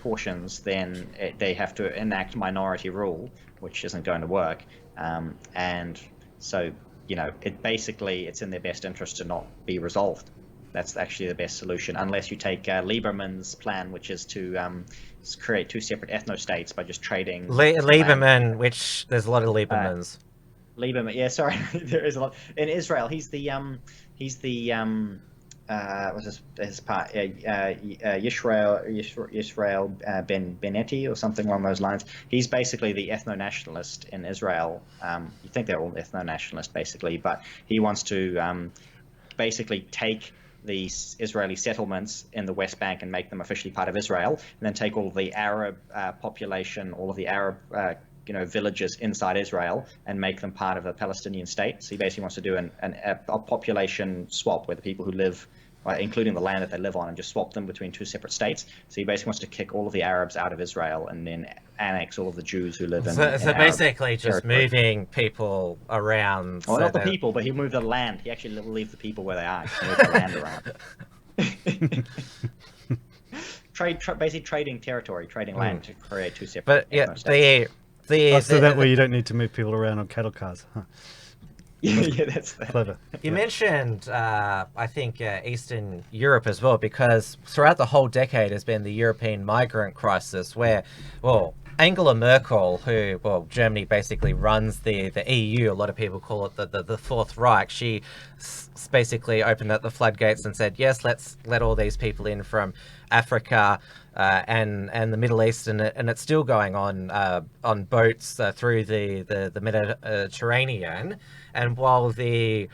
portions, then they have to enact minority rule, which isn't going to work, and so it's in their best interest to not be resolved. That's actually the best solution, unless you take Lieberman's plan, which is to create two separate ethno-states by just trading Lieberman, which there's a lot of Liebermans. Lieberman, yeah, sorry, there is a lot in Israel. He's the what's his part? Yisrael Ben Benetti or something along those lines. He's basically the ethno-nationalist in Israel. You think they're all ethno-nationalist basically, but he wants to basically take these Israeli settlements in the West Bank and make them officially part of Israel, and then take all of the Arab population, all of the Arab villages inside Israel, and make them part of a Palestinian state. So he basically wants to do a population swap where the people who live, including the land that they live on, and just swap them between two separate states. So he basically wants to kick all of the Arabs out of Israel and then annex all of the Jews who live in So basically just moving people around. Well, not the people, but he'll move the land. He actually will leave the people where they are. He'll move the land around. Basically trading territory, trading land to create two separate states. So that way you don't need to move people around on cattle cars, huh? Yeah, that's clever. You mentioned, I think, Eastern Europe as well, because throughout the whole decade has been the European migrant crisis, where, Angela Merkel, who, Germany basically runs the EU, a lot of people call it the Fourth Reich, she basically opened up the floodgates and said, yes, let's let all these people in from Africa and the Middle East, and it's still going on boats through the Mediterranean. And while the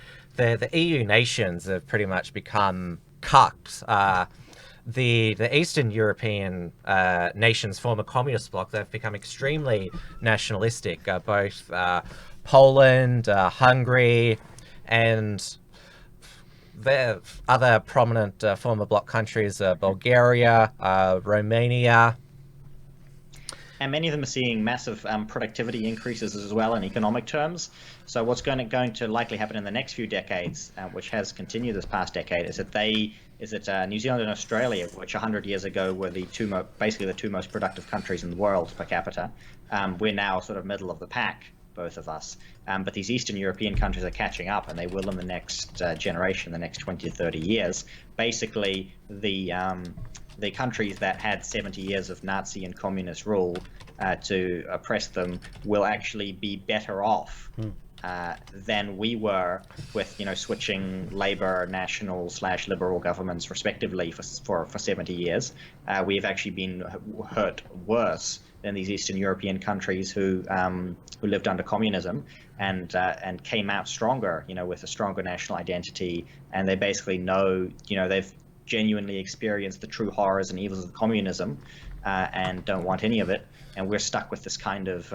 EU nations have pretty much become cucked, the Eastern European nations form a communist bloc. They've become extremely nationalistic, both Poland, Hungary, and the other prominent former bloc countries, Bulgaria, Romania. And many of them are seeing massive productivity increases as well in economic terms. So what's going to likely happen in the next few decades, which has continued this past decade, is that New Zealand and Australia, which 100 years ago were basically the two most productive countries in the world per capita, we're now sort of middle of the pack, both of us. But these Eastern European countries are catching up, and they will in the next generation, the next 20 to 30 years. Basically, the countries that had 70 years of Nazi and communist rule to oppress them will actually be better off than we were with, switching Labour, National / Liberal governments respectively for 70 years. We've actually been hurt worse than these Eastern European countries who lived under communism and came out stronger, with a stronger national identity. And they basically know, genuinely experienced the true horrors and evils of communism and don't want any of it, and we're stuck with this kind of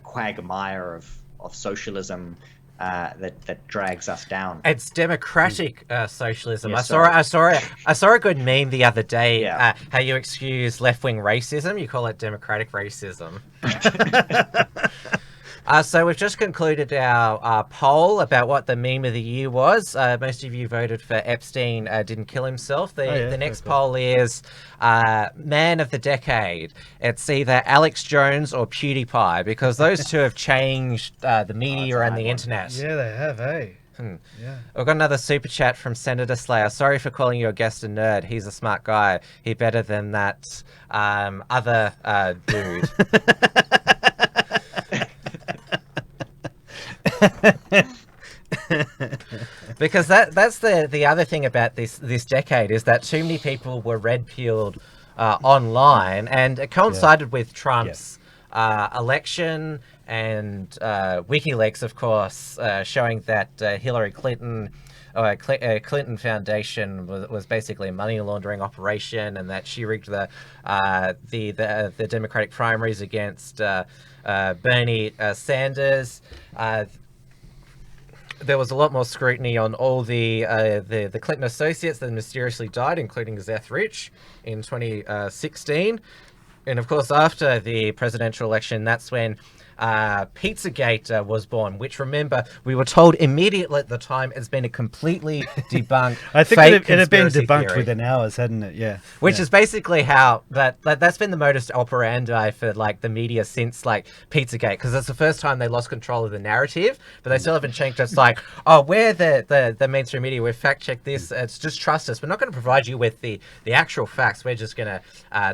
quagmire of socialism that drags us down. It's democratic socialism. Yes, I saw a good meme the other day. Yeah. How you excuse left-wing racism, you call it democratic racism. So we've just concluded our poll about what the meme of the year was. Most of you voted for Epstein didn't kill himself. The next poll is man of the decade. It's either Alex Jones or PewDiePie, because those two have changed the media and the internet. Yeah, they have, eh? Yeah. We've got another super chat from Senator Slayer. Sorry for calling your guest a nerd. He's a smart guy. He better than that other dude. Because that's the other thing about this decade, is that too many people were red-pilled online, and it coincided with Trump's election and WikiLeaks, of course, showing that Hillary Clinton Clinton Foundation was basically a money laundering operation, and that she rigged the Democratic primaries against Bernie Sanders. There was a lot more scrutiny on all the Clinton associates that mysteriously died, including Zeth Rich in 2016. And of course, after the presidential election, that's when Pizzagate was born, which, remember, we were told immediately at the time has been a completely debunked I think fake it had been debunked theory. within hours, hadn't it? Yeah. Which is basically how that's been the modus operandi for like the media since like Pizzagate, because it's the first time they lost control of the narrative, but they still haven't changed. It's like, oh, we're the mainstream media, we've fact checked this, it's just trust us. We're not going to provide you with the actual facts. We're just going to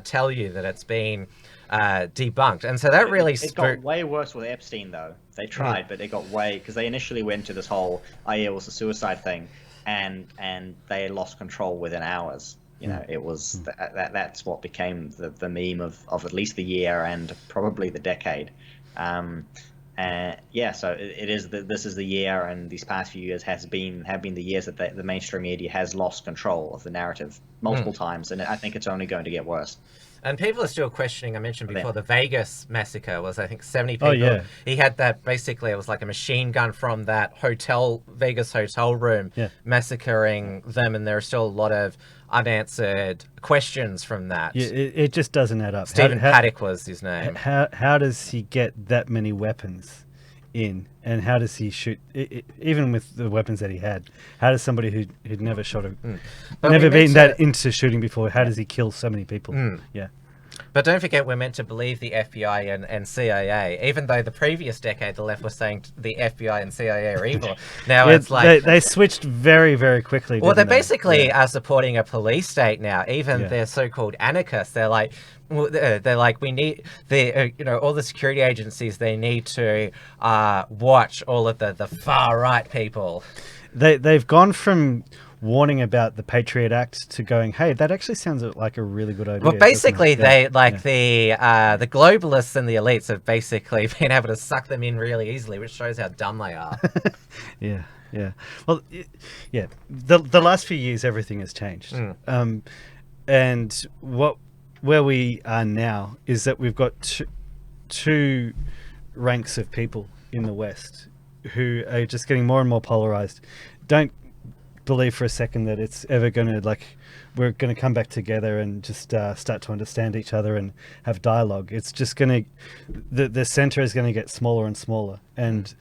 tell you that it's been debunked. And so that really it got way worse with Epstein, though. They tried, but it got way, because they initially went to this whole it was a suicide thing, and they lost control within hours. You know, it was that's what became the meme of at least the year and probably the decade. So it is this is the year, and these past few years have been the years that the mainstream media has lost control of the narrative multiple times, and I think it's only going to get worse. And people are still questioning, I mentioned before, the Vegas massacre was, I think, 70 people. Oh, yeah. He had that, basically, it was like a machine gun from that Vegas hotel room, massacring them, and there are still a lot of unanswered questions from that. Yeah, it just doesn't add up. Stephen Paddock was his name. How does he get that many weapons in, and how does he shoot, even with the weapons that he had? How does somebody who'd never shot never been that into shooting before, how does he kill so many people? Yeah. But don't forget, we're meant to believe the FBI and CIA, even though the previous decade the left was saying the FBI and CIA are evil. Now it's like they switched very, very quickly. Well, they're basically supporting a police state now. Even their so-called anarchists, they're like we need all the security agencies. They need to watch all of the far right people. They've gone from warning about the Patriot Act to going, hey, that actually sounds like a really good idea. Well, basically, the globalists and the elites have basically been able to suck them in really easily, which shows how dumb they are. Yeah. Well, yeah. The last few years, everything has changed. And where we are now is that we've got two ranks of people in the West who are just getting more and more polarized. Don't believe for a second that it's ever going to, we're going to come back together and just start to understand each other and have dialogue. It's just going to, the center is going to get smaller and smaller, and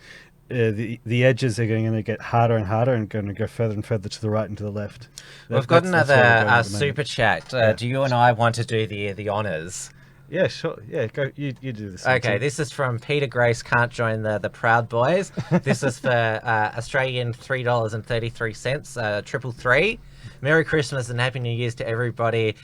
the edges are going to get harder and harder and going to go further and further to the right and to the left. We've got another super chat. Do you and I want to do the honors? Yeah, sure. Yeah, go. You do this. Okay, this is from Peter Grace. Can't join the Proud Boys. This is for Australian $3.33. 333. Merry Christmas and Happy New Year's to everybody.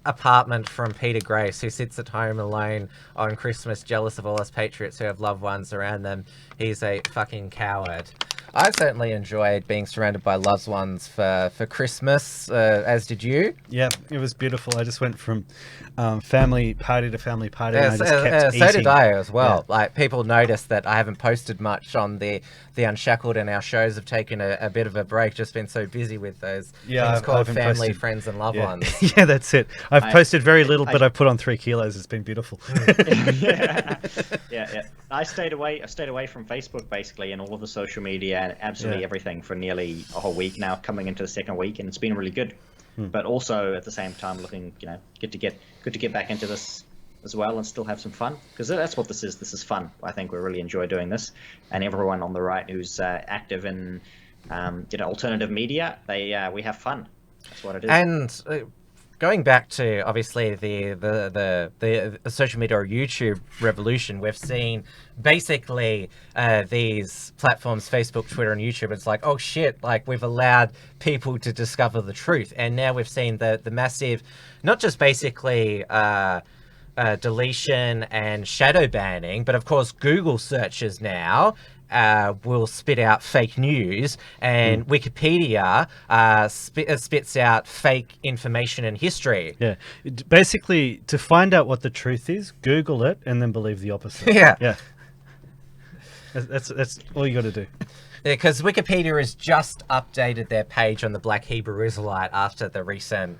Apartment from Peter Grace, who sits at home alone on Christmas, jealous of all us patriots who have loved ones around them. He's a fucking coward. I certainly enjoyed being surrounded by loved ones for Christmas, as did you. Yeah, it was beautiful. I just went from family party to family party, Yeah, and I just kept so eating. did I as well. Yeah. Like, people noticed that I haven't posted much on the Unshackled, and our shows have taken a bit of a break. Just been so busy with those things called haven't family, posted- friends, and loved yeah. ones. Yeah, that's it. I've posted very little, but I've put on 3 kilos. It's been beautiful. Yeah. I stayed away from Facebook basically, and all of the social media and absolutely everything for nearly a whole week now, coming into the second week, and it's been really good. But also at the same time, looking, good to get back into this as well and still have some fun, because that's what this is. This is fun. I think we really enjoy doing this, and everyone on the right who's active in alternative media, we have fun. That's what it is. And going back to obviously the social media or YouTube revolution, we've seen basically these platforms, Facebook, Twitter, and YouTube. It's like, oh shit! Like, we've allowed people to discover the truth, and now we've seen the massive, not just basically deletion and shadow banning, but of course Google searches now will spit out fake news, and Wikipedia spits out fake information and history. Yeah, basically, to find out what the truth is, Google it and then believe the opposite. Yeah. That's all you got to do. Because Wikipedia has just updated their page on the Black Hebrew Israelite after the recent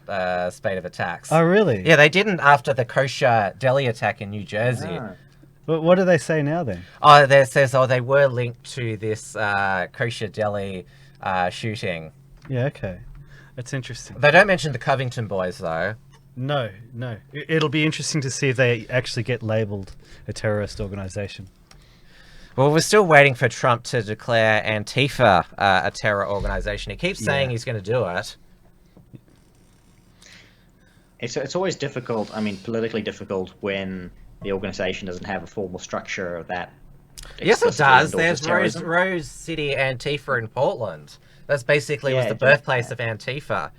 spate of attacks. Oh, really? Yeah, they didn't after the kosher deli attack in New Jersey. Ah. But what do they say now then? Oh, there says, they were linked to this kosher deli shooting. Yeah, okay. That's interesting. They don't mention the Covington boys, though. No. It'll be interesting to see if they actually get labelled a terrorist organisation. Well, we're still waiting for Trump to declare Antifa a terror organisation. He keeps saying he's going to do it. It's always difficult, politically difficult, when the organisation doesn't have a formal structure that... Yes, it does. There's terrorism. Rose City Antifa in Portland. That's basically was the birthplace of Antifa.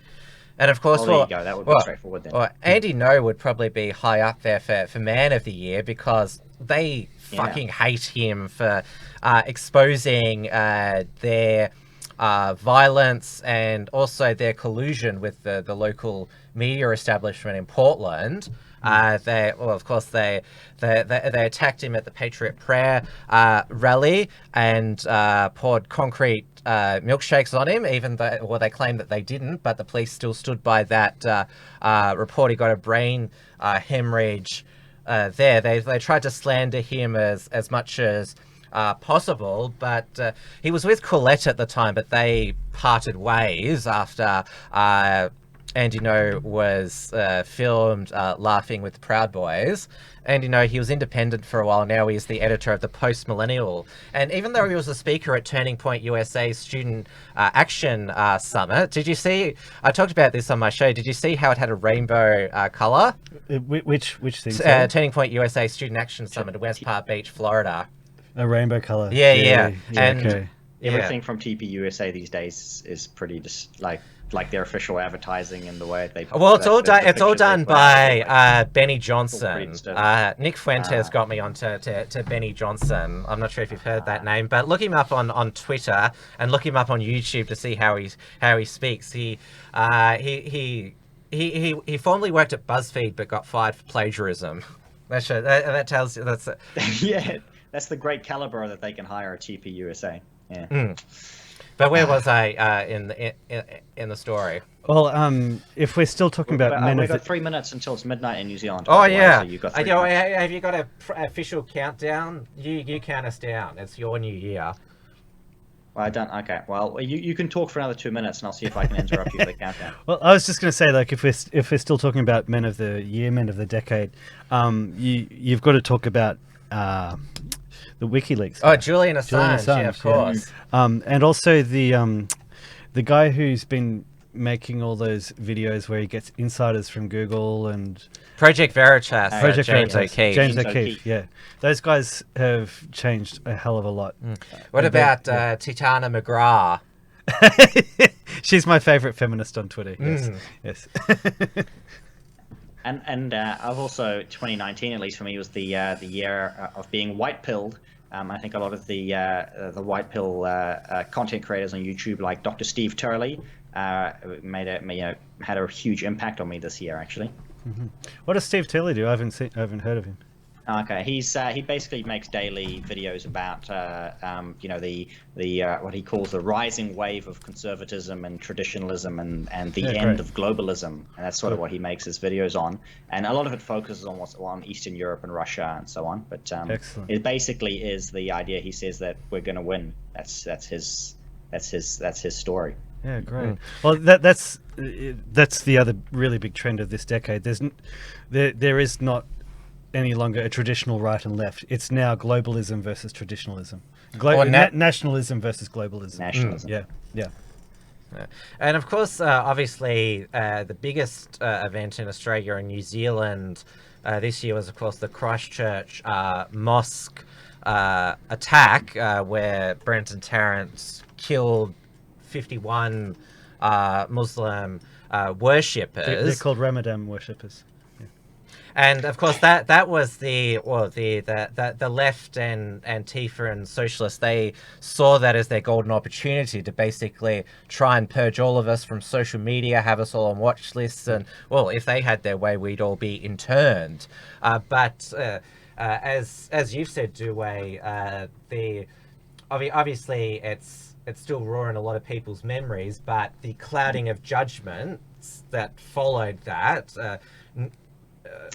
And of course, there you go. That would be straightforward then. Well, Andy No would probably be high up there for Man of the Year, because they fucking hate him for exposing their violence and also their collusion with the local media establishment in Portland. They attacked him at the Patriot Prayer rally and poured concrete milkshakes on him, even though they claimed that they didn't, but the police still stood by that report. He got a brain hemorrhage there. They tried to slander him as much as possible, but he was with Colette at the time, but they parted ways after Andy No was filmed laughing with the Proud Boys. Andy No, he was independent for a while. Now he's the editor of the Post Millennial. And even though he was a speaker at Turning Point USA's Student Action Summit, did you see, I talked about this on my show, did you see how it had a rainbow colour? Which thing? Turning Point USA Student Action Summit in West Palm Beach, Florida. A rainbow colour. Yeah. And okay. Everything from TP USA these days is pretty just like their official advertising and the way they... Well, it's all done by Benny Johnson. Nick Fuentes got me onto to Benny Johnson. I'm not sure if you've heard that name, but look him up on Twitter and look him up on YouTube to see how he speaks. He formerly worked at BuzzFeed but got fired for plagiarism. That tells you that's... Yeah, that's the great caliber that they can hire at TP USA. Yeah. But where was I in the story? Well, if we're still talking about men we've of got 3 minutes until it's midnight in New Zealand. Oh yeah. So you've got have you got an official countdown? You count us down. It's your new year. Well, I don't. Okay. Well, you can talk for another 2 minutes, and I'll see if I can interrupt you for the countdown. Well, I was just going to say, like, if we're still talking about men of the year, men of the decade, you've got to talk about the WikiLeaks guy. Oh, Julian Assange, yeah, of course. And also the guy who's been making all those videos where he gets insiders from Google and Project Veritas, James O'Keefe. James O'Keefe, yeah. Those guys have changed a hell of a lot. What about Titana McGrath? She's my favourite feminist on Twitter. Yes. And I've also 2019, at least for me, was the year of being white pilled I think a lot of the white pill content creators on YouTube, like Dr. Steve Turley, had a huge impact on me this year, actually. What does Steve Tilley do? I haven't heard of him. Okay, he basically makes daily videos about the what he calls the rising wave of conservatism and traditionalism and the end of globalism, and that's sort of what he makes his videos on. And a lot of it focuses on what's on Eastern Europe and Russia and so on. But it basically is the idea. He says that we're going to win. That's his story. Yeah, great. Well, that's the other really big trend of this decade. There is not any longer a traditional right and left. It's now globalism versus traditionalism. Nationalism versus globalism. Nationalism. Yeah. And of course, obviously, the biggest event in Australia and New Zealand this year was, of course, the Christchurch mosque attack, where Brenton Tarrant killed 51 Muslim worshippers. They're called Ramadan worshippers. And of course, that was the left and Antifa and socialists. They saw that as their golden opportunity to basically try and purge all of us from social media, have us all on watch lists, and well, if they had their way, we'd all be interned. But as you've said, Dieuwe, obviously it's still raw in a lot of people's memories, but the clouding of judgments that followed that.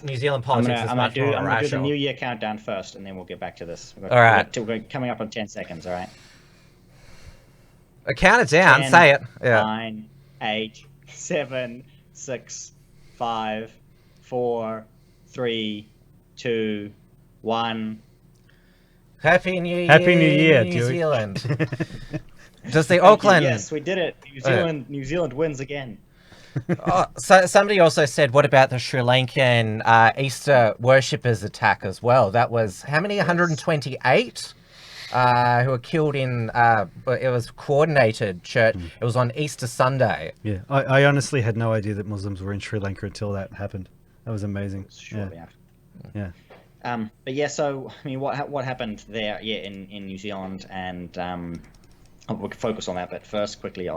New Zealand politics is much more irrational. I'm going to do the New Year countdown first, and then we'll get back to this. All right. We're coming up on 10 seconds, all right? Count it down. 10, say it. Yeah. 9, 8, 7, 6, 5, 4, 3, 2, 1. Happy New Year. Happy New Year, New Dieuwe. Zealand. Does the Auckland... Yes, we did it. New Zealand wins again. So somebody also said, what about the Sri Lankan Easter worshippers attack as well? That was how many? 128 who were killed in it was coordinated church. It was on Easter Sunday. Yeah, I honestly had no idea that Muslims were in Sri Lanka until that happened. That was amazing. Shortly after. Yeah. But yeah, so I mean, what happened there? Yeah, in New Zealand, and we'll focus on that. But first, quickly,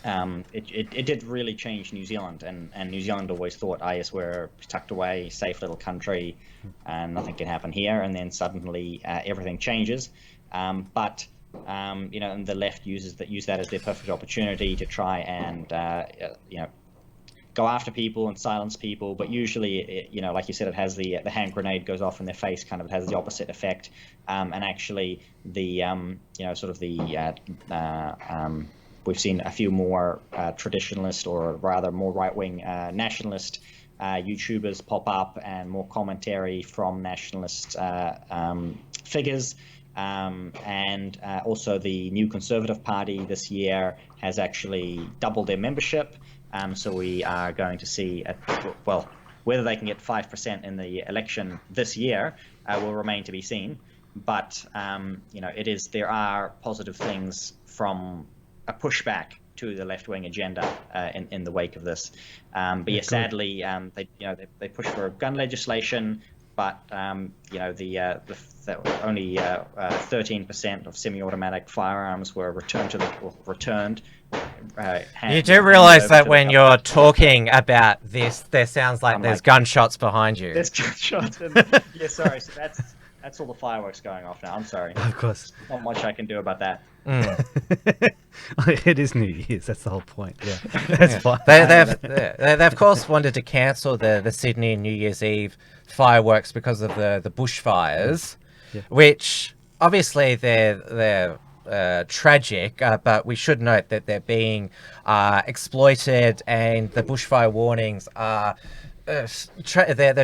it did really change New Zealand, and New Zealand always thought, yes, we're tucked away, safe little country, and nothing can happen here. And then suddenly everything changes. And the left use that as their perfect opportunity to try and go after people and silence people. But usually, like you said, it has the hand grenade goes off in their face, kind of it has the opposite effect. And actually, we've seen a few more traditionalist, or rather more right-wing nationalist YouTubers pop up, and more commentary from nationalist figures. And also the New Conservative Party this year has actually doubled their membership. So we are going to see, whether they can get 5% in the election this year will remain to be seen. But there are positive things from a pushback to the left-wing agenda in the wake of this. Sadly, they push for gun legislation, but only 13% of semi-automatic firearms were returned. You do realise that when you're talking about this, there sounds like there's gunshots behind you. There's gunshots. Yeah, sorry. So that's all the fireworks going off now. I'm sorry. Of course. Not much I can do about that. It is New Year's. That's the whole point. Yeah, that's fine. They of course wanted to cancel the Sydney New Year's Eve fireworks because of the bushfires, which obviously they're tragic, but we should note that they're being exploited, and the bushfire warnings are. They're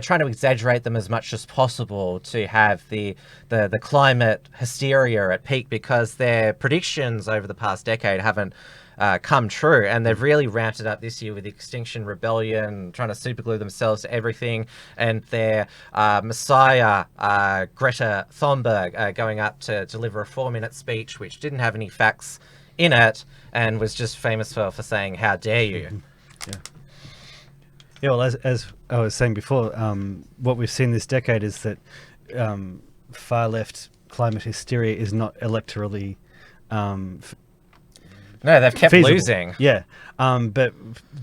trying to exaggerate them as much as possible to have the climate hysteria at peak, because their predictions over the past decade haven't come true, and they've really ramped it up this year with Extinction Rebellion trying to superglue themselves to everything, and their messiah Greta Thunberg going up to deliver a 4-minute speech which didn't have any facts in it and was just famous for saying, "How dare you?" Yeah, well, as I was saying before, what we've seen this decade is that far left climate hysteria is not electorally No, they've kept feasible. losing. Yeah, but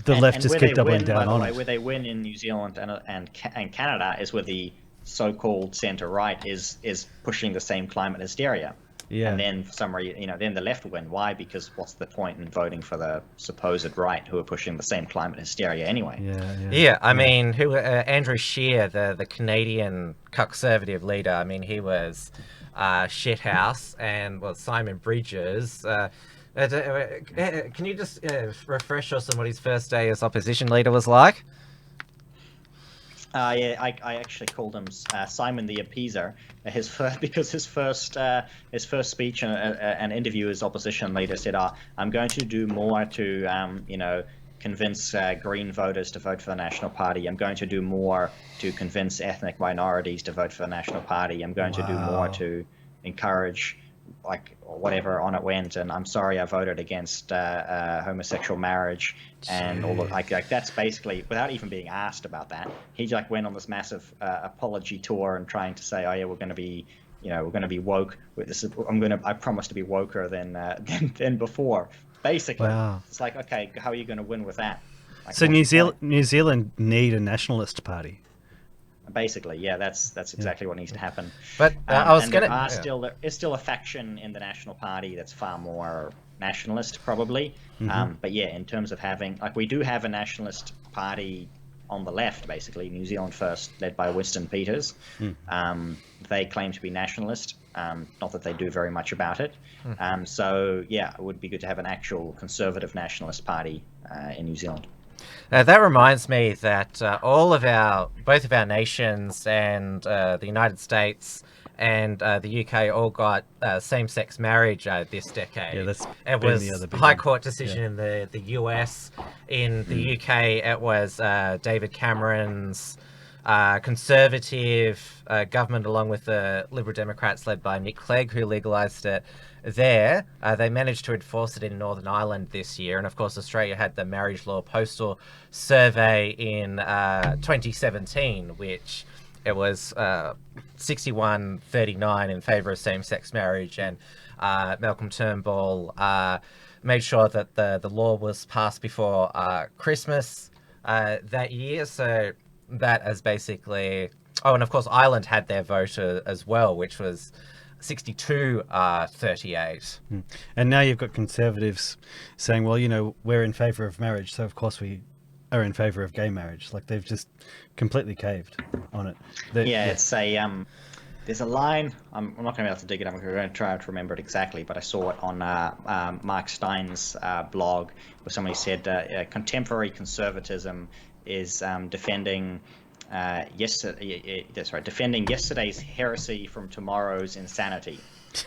the left and just where keep they doubling win, down by the on way, it. where they win in New Zealand and Canada is where the so-called centre right is pushing the same climate hysteria. Yeah. And then for some reason, then the left win. Why? Because what's the point in voting for the supposed right who are pushing the same climate hysteria anyway? Yeah, I mean, Andrew Scheer, the Canadian conservative leader, I mean, he was shithouse, and Simon Bridges. Can you just refresh us on what his first day as opposition leader was like? Yeah, I actually called him Simon the Appeaser. Because his first speech and interview as opposition leader said, "I'm going to do more to convince Green voters to vote for the National Party. I'm going to do more to convince ethnic minorities to vote for the National Party. I'm going to do more to encourage." Whatever on it went, and I'm sorry I voted against homosexual marriage and all the that's basically without even being asked about that. He went on this massive apology tour and trying to say, oh yeah, we're going to be woke. I promise to be woker than before. Basically, Wow. It's like, okay, how are you going to win with that? So New Zealand need a nationalist party. Basically, yeah, that's exactly what needs to happen. But I was going to. There is still a faction in the National Party that's far more nationalist, probably. But yeah, in terms of having, we do have a nationalist party on the left, basically, New Zealand First, led by Winston Peters. They claim to be nationalist, not that they do very much about it. So yeah, it would be good to have an actual conservative nationalist party in New Zealand. That reminds me that both of our nations and the United States and the UK all got same-sex marriage this decade. Yeah, that's it been was the other big High one. Court decision in the US. In the UK, it was David Cameron's Conservative government, along with the Liberal Democrats led by Nick Clegg, who legalised it there. They managed to enforce it in Northern Ireland this year. And of course, Australia had the Marriage Law Postal Survey in 2017, which it was 61-39 in favour of same-sex marriage. And Malcolm Turnbull made sure that the law was passed before Christmas that year. So that as basically... Oh, and of course, Ireland had their vote as well, which was 62-38. And now you've got Conservatives saying, well, we're in favour of marriage, so of course we are in favour of gay marriage. They've just completely caved on it. It's a... there's a line, I'm not going to be able to dig it up, I'm going to try to remember it exactly, but I saw it on Mark Stein's blog, where somebody said contemporary conservatism is defending defending yesterday's heresy from tomorrow's insanity.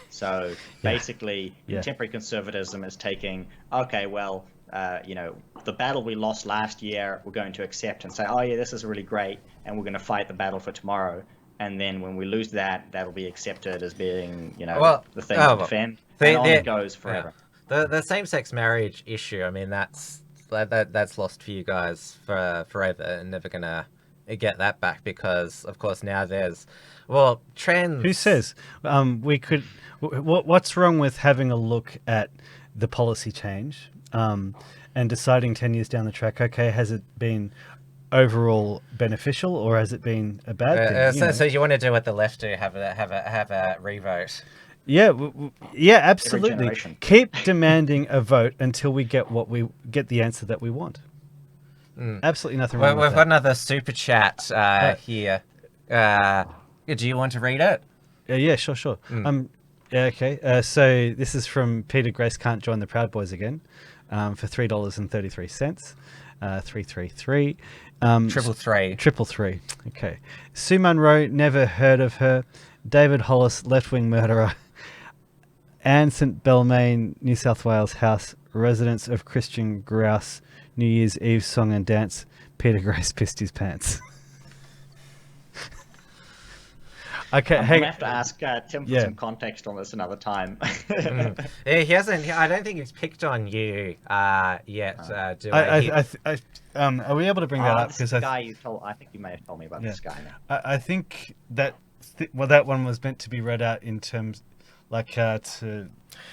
So basically, contemporary conservatism is taking, okay, well, the battle we lost last year, we're going to accept and say, oh yeah, this is really great, and we're going to fight the battle for tomorrow. And then when we lose that, that'll be accepted as being, the thing to defend. And on it goes forever. Yeah. The same-sex marriage issue, I mean, that's lost for you guys forever, and never gonna get that back, because of course now there's trans. Who says we could? What's wrong with having a look at the policy change and deciding 10 years down the track, okay, has it been overall beneficial or has it been a bad thing? So you want to do what the left do, have a revote? Yeah, absolutely. Keep demanding a vote until we get the answer that we want. Absolutely nothing wrong with that. We've got another super chat here. Do you want to read it? Yeah, sure. Okay. So this is from Peter Grace Can't Join the Proud Boys again for $3.33. 333. 333. Okay. Sue Munro, never heard of her. David Hollis, left-wing murderer. Anne St. Belmain, New South Wales House, residents of Christian Grouse, New Year's Eve song and dance. Peter Grace pissed his pants. Okay, I'm gonna have to ask Tim for some context on this another time. Yeah, he hasn't. I don't think he's picked on you yet. Are we able to bring that up? Because I think you may have told me about this guy now. I think that well, that one was meant to be read out in terms like to.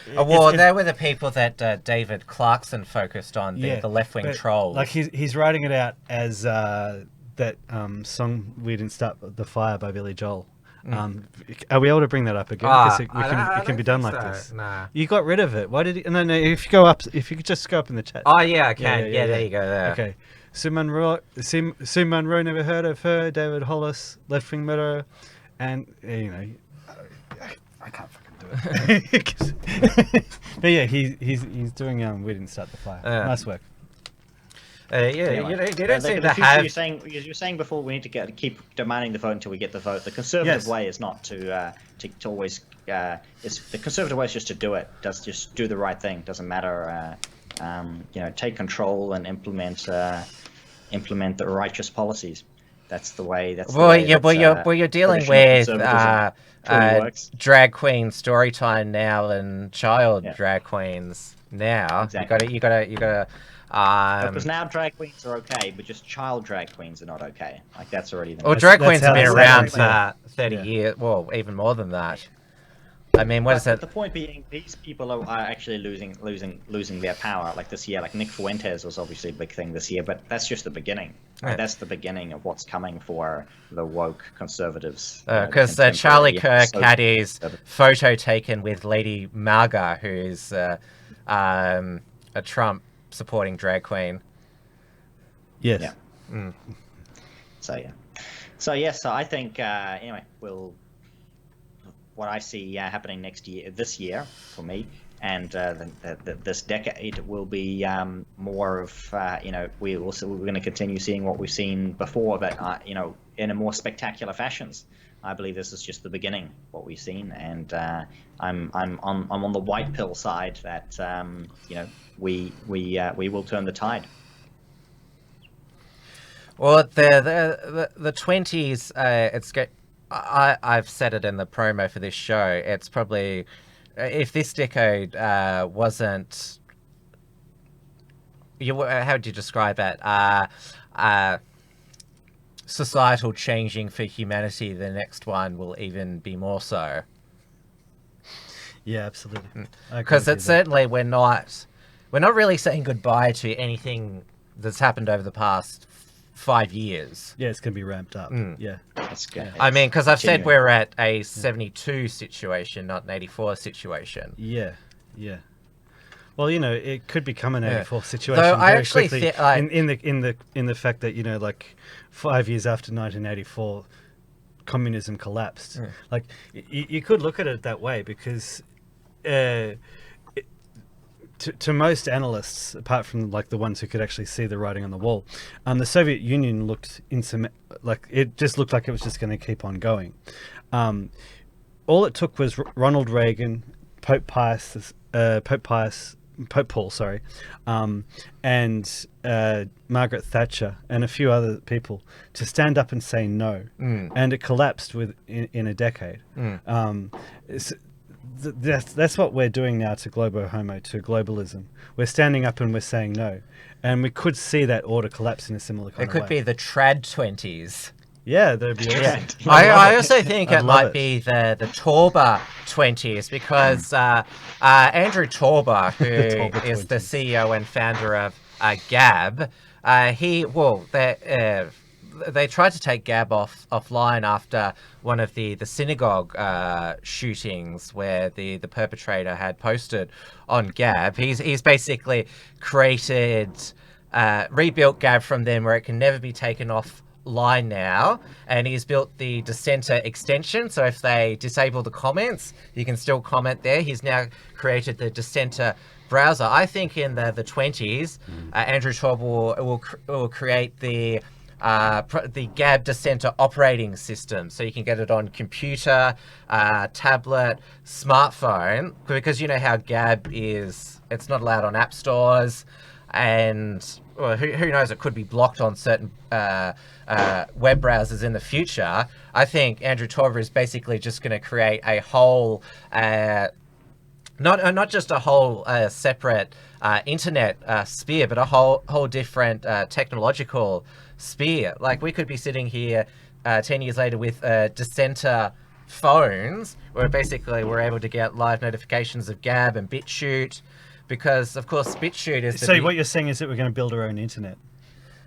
They were the people that David Clarkson focused on, the left-wing but, trolls. Like he's writing it out as that song "We Didn't Start the Fire" by Billy Joel. Are we able to bring that up again? Because it can be done like this. Nah. You got rid of it. Why did he? No. If you could just go up in the chat. Oh yeah, I can. Yeah, there you go. There. Okay. Sue Monroe never heard of her. David Hollis, left wing murderer, and I can't fucking do it. But yeah, he's doing. We Didn't Start the Fire. Nice work. You don't seem to have. You're saying before we need to keep demanding the vote until we get the vote. The conservative way is not to always. The conservative way is just to do it. Just do the right thing. Doesn't matter. Take control and implement the righteous policies. That's the way. You're dealing with drag queen story time now and child drag queens now. Exactly. You gotta. Because now drag queens are okay, but just child drag queens are not okay. Like that's already. Drag queens have been around for 30 years. Well, even more than that. I mean, what is that? The point being, these people are actually losing their power. Like this year, like Nick Fuentes was obviously a big thing this year, but that's just the beginning. Right. That's the beginning of what's coming for the woke conservatives. Because Charlie Kirk had his photo taken with Lady Marga, who's a Trump supporting drag queen. Yes. Yeah. So I think anyway, what I see happening this year for me, and this decade will be more of we're going to continue seeing what we've seen before, but in a more spectacular fashions. I believe this is just the beginning, what we've seen, and I'm on the white pill side that we will turn the tide. Well, the 20s, I've said it in the promo for this show. It's probably, if this decade wasn't, how would you describe it? Societal changing for humanity, the next one will even be more so. Yeah, absolutely. Because it's certainly we're not really saying goodbye to anything that's happened over the past 5 years. Yeah, it's going to be ramped up. Yeah, that's good. I mean, because I've said we're at a 72 situation, not an 84 situation. Yeah. Well, it could become an 84 situation. Though I actually think in the fact that like 5 years after 1984, communism collapsed. Like you could look at it that way because to most analysts, apart from like the ones who could actually see the writing on the wall, the Soviet Union looked like it just looked like it was just going to keep on going. All it took was Ronald Reagan, Pope Paul, and Margaret Thatcher and a few other people to stand up and say no, and it collapsed in a decade. That's what we're doing now to globalism. We're standing up and we're saying no, and we could see that order collapse in a similar kind of way. It could be the trad 20s. Yeah, that'd be awesome. I also think it might be the Torba 20s because Andrew Torba, who is the CEO and founder of Gab, they tried to take Gab offline after one of the synagogue shootings where the perpetrator had posted on Gab. He's basically rebuilt Gab from them where it can never be taken offline now, and he's built the Dissenter extension, so if they disable the comments, you can still comment there. He's now created the Dissenter browser. I think in the 20s, Andrew Torba will create the Gab Dissenter operating system, so you can get it on computer, tablet, smartphone, because you know how Gab is, it's not allowed on app stores, and who knows, it could be blocked on certain web browsers in the future. I think Andrew Torba is basically just going to create a whole not just a whole separate internet sphere, but a whole different technological sphere. Like, we could be sitting here 10 years later with dissenter phones, where basically we're able to get live notifications of Gab and BitChute, because of course BitChute is. So what you're saying is that we're going to build our own internet.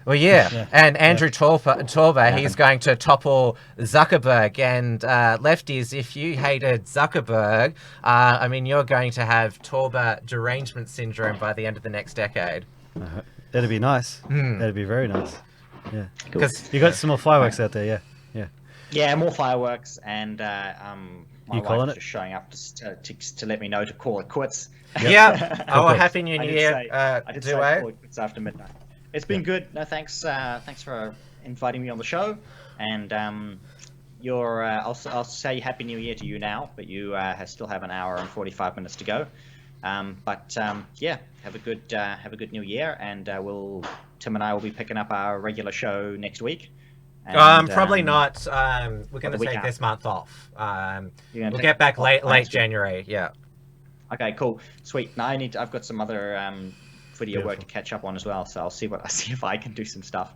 Well, yeah. And Andrew Torba, he's going to topple Zuckerberg. And lefties, if you hated Zuckerberg, I mean, you're going to have Torba derangement syndrome by the end of the next decade. That'd be nice. That'd be very nice. Yeah. Because You got some more fireworks out there, yeah. Yeah, more fireworks, and my You calling wife it? is just showing up to let me know to call it quits. Yeah. Oh, Cool. Happy New I Year, did say Dieuwe. call it quits after midnight. It's been good. No, thanks. Thanks for inviting me on the show. And I'll say Happy New Year to you now, but you still have an hour and 45 minutes to go. Yeah, have a good New Year, and Tim and I will be picking up our regular show next week. And, Probably not. We're going to the week take after. this month off. You're gonna We'll take get back off late next week? January. Yeah. Okay, cool, sweet. Now I've got some other video work Beautiful. to catch up on as well, so I'll see if I can do some stuff.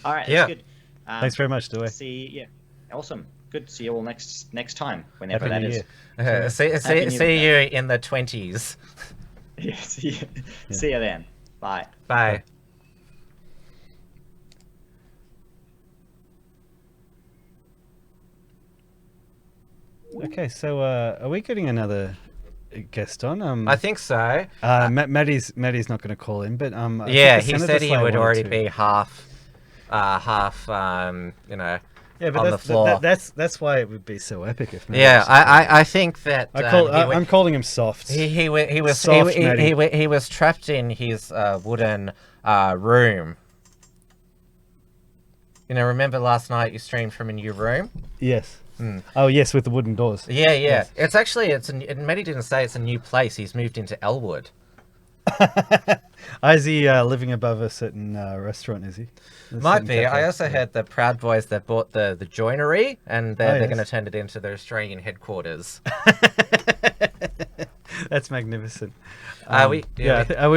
All right, Yeah. that's good. Thanks very much, Dieuwe. Yeah, awesome. Good. See you all next time, whenever Happy that New is. Year. See New see Year. you in the 20s. Yeah, see you then. Bye. Bye. Okay, so are we getting another guest on? I think so. Matty's not going to call in, but I Yeah, think the he Senator said he Slayer would wanted already to. be half, Yeah, but on the floor. that's why it would be so epic if. Matty Yeah, was to I think that I'm calling him soft. he was Soft Matty. he was trapped in his wooden room. You know, remember last night you streamed from a new room? Yes. Oh yes, with the wooden doors. Yeah. Yes. It's actually Matty didn't say it's a new place. He's moved into Elwood. Is he living above a certain restaurant? Is he? A Might certain be. cafe? I also heard the Proud Boys that bought the joinery, and they're yes. going to turn it into their Australian headquarters. That's magnificent. Are we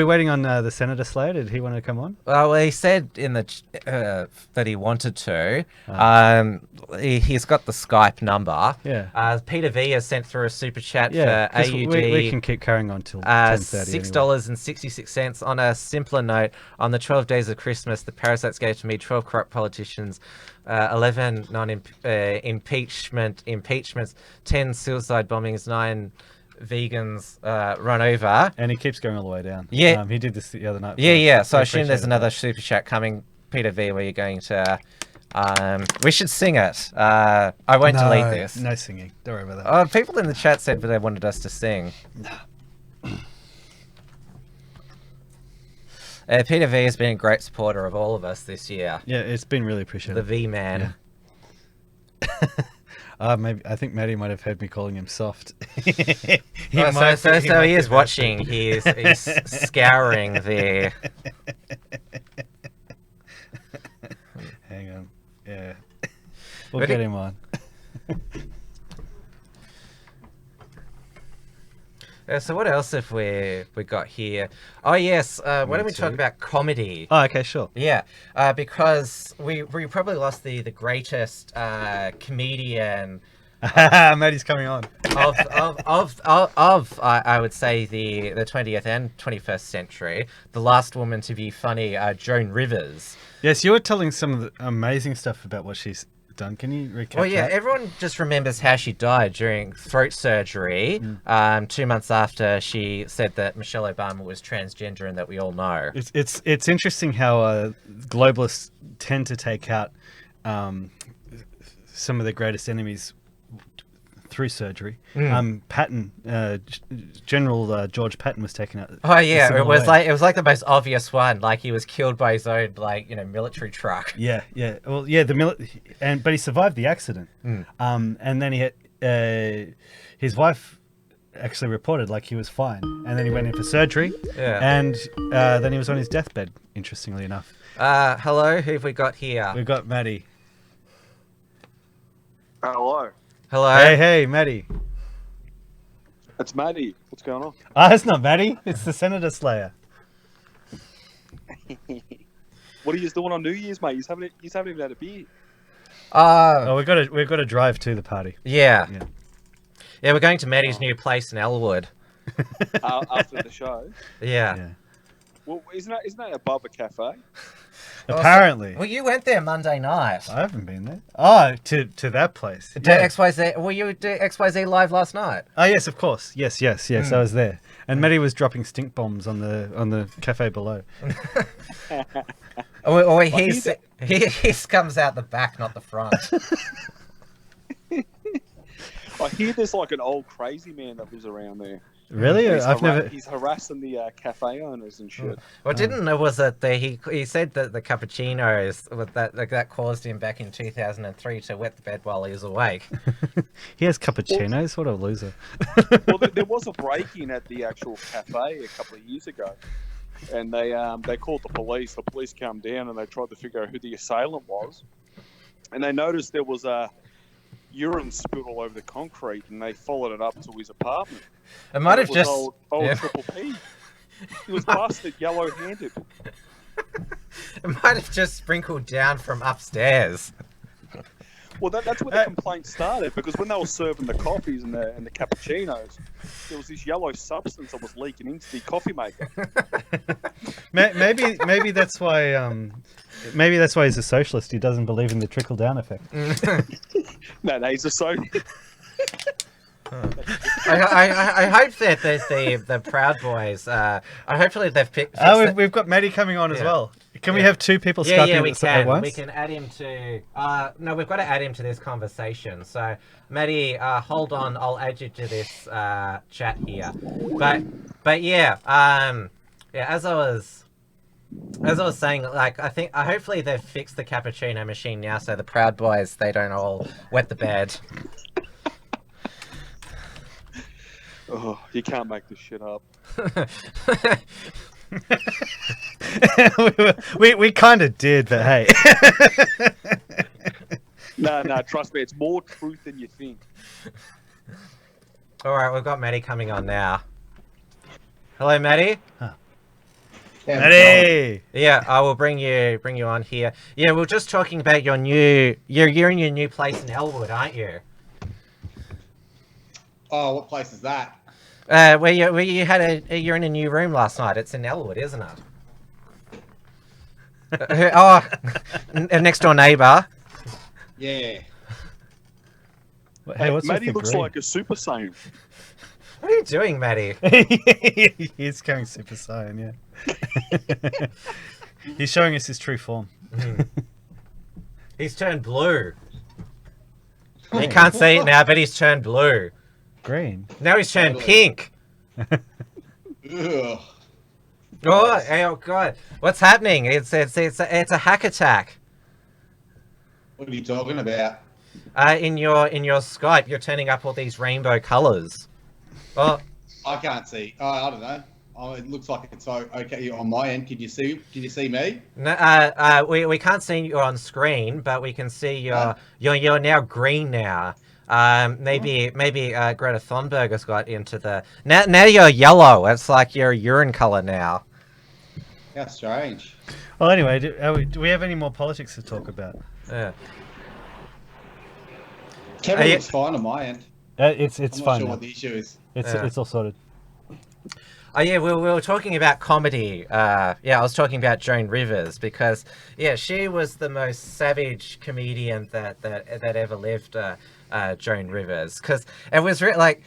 waiting on the Senator Slayer? Did he want to come on? Well, he said in the that he wanted to. He's got the Skype number. Yeah. Peter V has sent through a super chat Yeah, for 'cause AUD. we can keep carrying on till 10:30. $6.66. On a simpler note, on the 12 days of Christmas, the parasites gave to me 12 corrupt politicians, 11 impeachments, 10 suicide bombings, 9 vegans run over. And he keeps going all the way down. Yeah. He did this the other night. Yeah. So I assume appreciate there's it. another super chat coming, Peter V, where you're going to. We should sing it. I won't delete this. No singing. Don't worry about that. Oh, people in the chat said that they wanted us to sing. Peter V has been a great supporter of all of us this year. Yeah, it's been really appreciated. The V man. Maybe I think Matty might have heard me calling him soft. So he is watching. He's scouring the. Hang on. Yeah. We'll Ready? get him on. So what else have we got here? Oh yes, why don't we talk too. about comedy? Oh, okay, sure. Yeah, because we probably lost the greatest comedian Matty's coming on. of I would say the 20th and 21st century. The last woman to be funny, Joan Rivers. Yes, you were telling some of the amazing stuff about what she's done. Can you recap Well, yeah, that? everyone just remembers how she died during throat surgery 2 months after she said that Michelle Obama was transgender and that we all know. It's interesting how globalists tend to take out some of their greatest enemies through surgery. Patton, General George Patton was taken out. Oh a yeah, similar it was way. like the most obvious one. Like he was killed by his own military truck. Yeah. Well, yeah, but he survived the accident. And then he had his wife actually reported like he was fine, and then he went in for surgery. Yeah. And then he was on his deathbed. Interestingly enough, Hello, who have we got here? we've got Matty. Hello. Hello. Hey, Matty. It's Matty. What's going on? It's not Matty. It's the Senator Slayer. What are you doing on New Year's, mate? You haven't even had a beer. Oh, we've got to drive to the party. Yeah, we're going to Matty's new place in Elwood. After the show. Yeah. Well, isn't that above a cafe? Apparently. Well, you went there Monday night. I haven't been there. Oh, to that place. Did XYZ? Well, you did XYZ live last night. Oh yes, of course. Yes. I was there, and Matty was dropping stink bombs on the cafe below. He comes out the back, not the front. I hear there's like an old crazy man that lives around there. Really? He's harassing the cafe owners and shit. Well, was it he said that the cappuccinos that caused him back in 2003 to wet the bed while he was awake. He has cappuccinos. What a loser. Well, there was a break-in at the actual cafe a couple of years ago, and they called the police. The police came down and they tried to figure out who the assailant was, and they noticed there was a urine spilled all over the concrete, and they followed it up to his apartment. It might have just old Triple P. He was busted yellow-handed. It might have just sprinkled down from upstairs. Well, that's where the complaint started, because when they were serving the coffees and the cappuccinos, there was this yellow substance that was leaking into the coffee maker. Maybe that's why. Maybe that's why he's a socialist. He doesn't believe in the trickle down effect. No, he's a socialist. I hope that the Proud Boys. Hopefully they've picked. We've got Matty coming on as well. Can we have two people Skyping at once? We can add him to. No, we've got to add him to this conversation. So, Matty, hold on. I'll add you to this chat here. But yeah, As I was saying, like hopefully they've fixed the cappuccino machine now, so the Proud Boys they don't all wet the bed. Oh, you can't make this shit up. we kind of did, but hey. No, trust me, it's more truth than you think. All right, we've got Matty coming on now. Hello, Matty. Matty. Yeah, I will bring you on here. Yeah, we're just talking about you're in your new place in Elwood, aren't you? Oh, what place is that? Where you had you're in a new room last night. It's in Elwood, isn't it? A next door neighbour. Yeah. Hey, what's Matty looks like a Super Saiyan. What are you doing, Matty? He's going Super Saiyan, yeah. He's showing us his true form. He's turned blue. You can't see it now, but he's turned blue. Green. Now he's turned pink. Ugh. Oh God! What's happening? It's a hack attack. What are you talking about? In your Skype, you're turning up all these rainbow colours. Oh, I can't see. I don't know. Oh, it looks like it's okay on my end. Can you see me? no, we can't see you on screen, but we can see you're now green now. Maybe Greta Thunberg has got into the now you're yellow. It's like your urine colour now. How strange. Well, anyway, do we have any more politics to talk about? Yeah. Kevin looks fine on my end. It's I'm fine. not sure now. what the issue is. It's all sorted. Oh yeah, we were talking about comedy. I was talking about Joan Rivers because she was the most savage comedian that ever lived. Joan Rivers, because it was like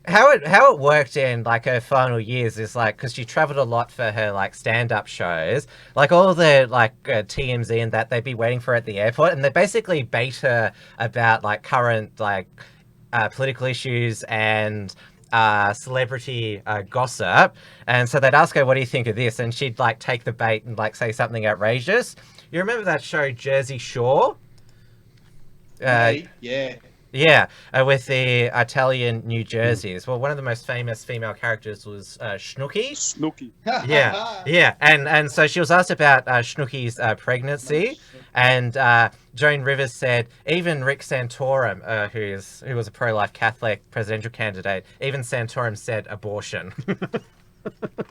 how it worked in like her final years is like because she traveled a lot for her like stand-up shows, like all the like TMZ and that they'd be waiting for her at the airport, and they basically bait her about like current like political issues and celebrity gossip, and so they'd ask her, what do you think of this, and she'd like take the bait and like say something outrageous. You remember that show Jersey Shore? Yeah. Yeah, with the Italian New Jerseys. Well, one of the most famous female characters was Snooki. Snooky. Yeah, and so she was asked about Snooki's pregnancy, and Joan Rivers said even Rick Santorum, who was a pro-life Catholic presidential candidate, even Santorum said abortion.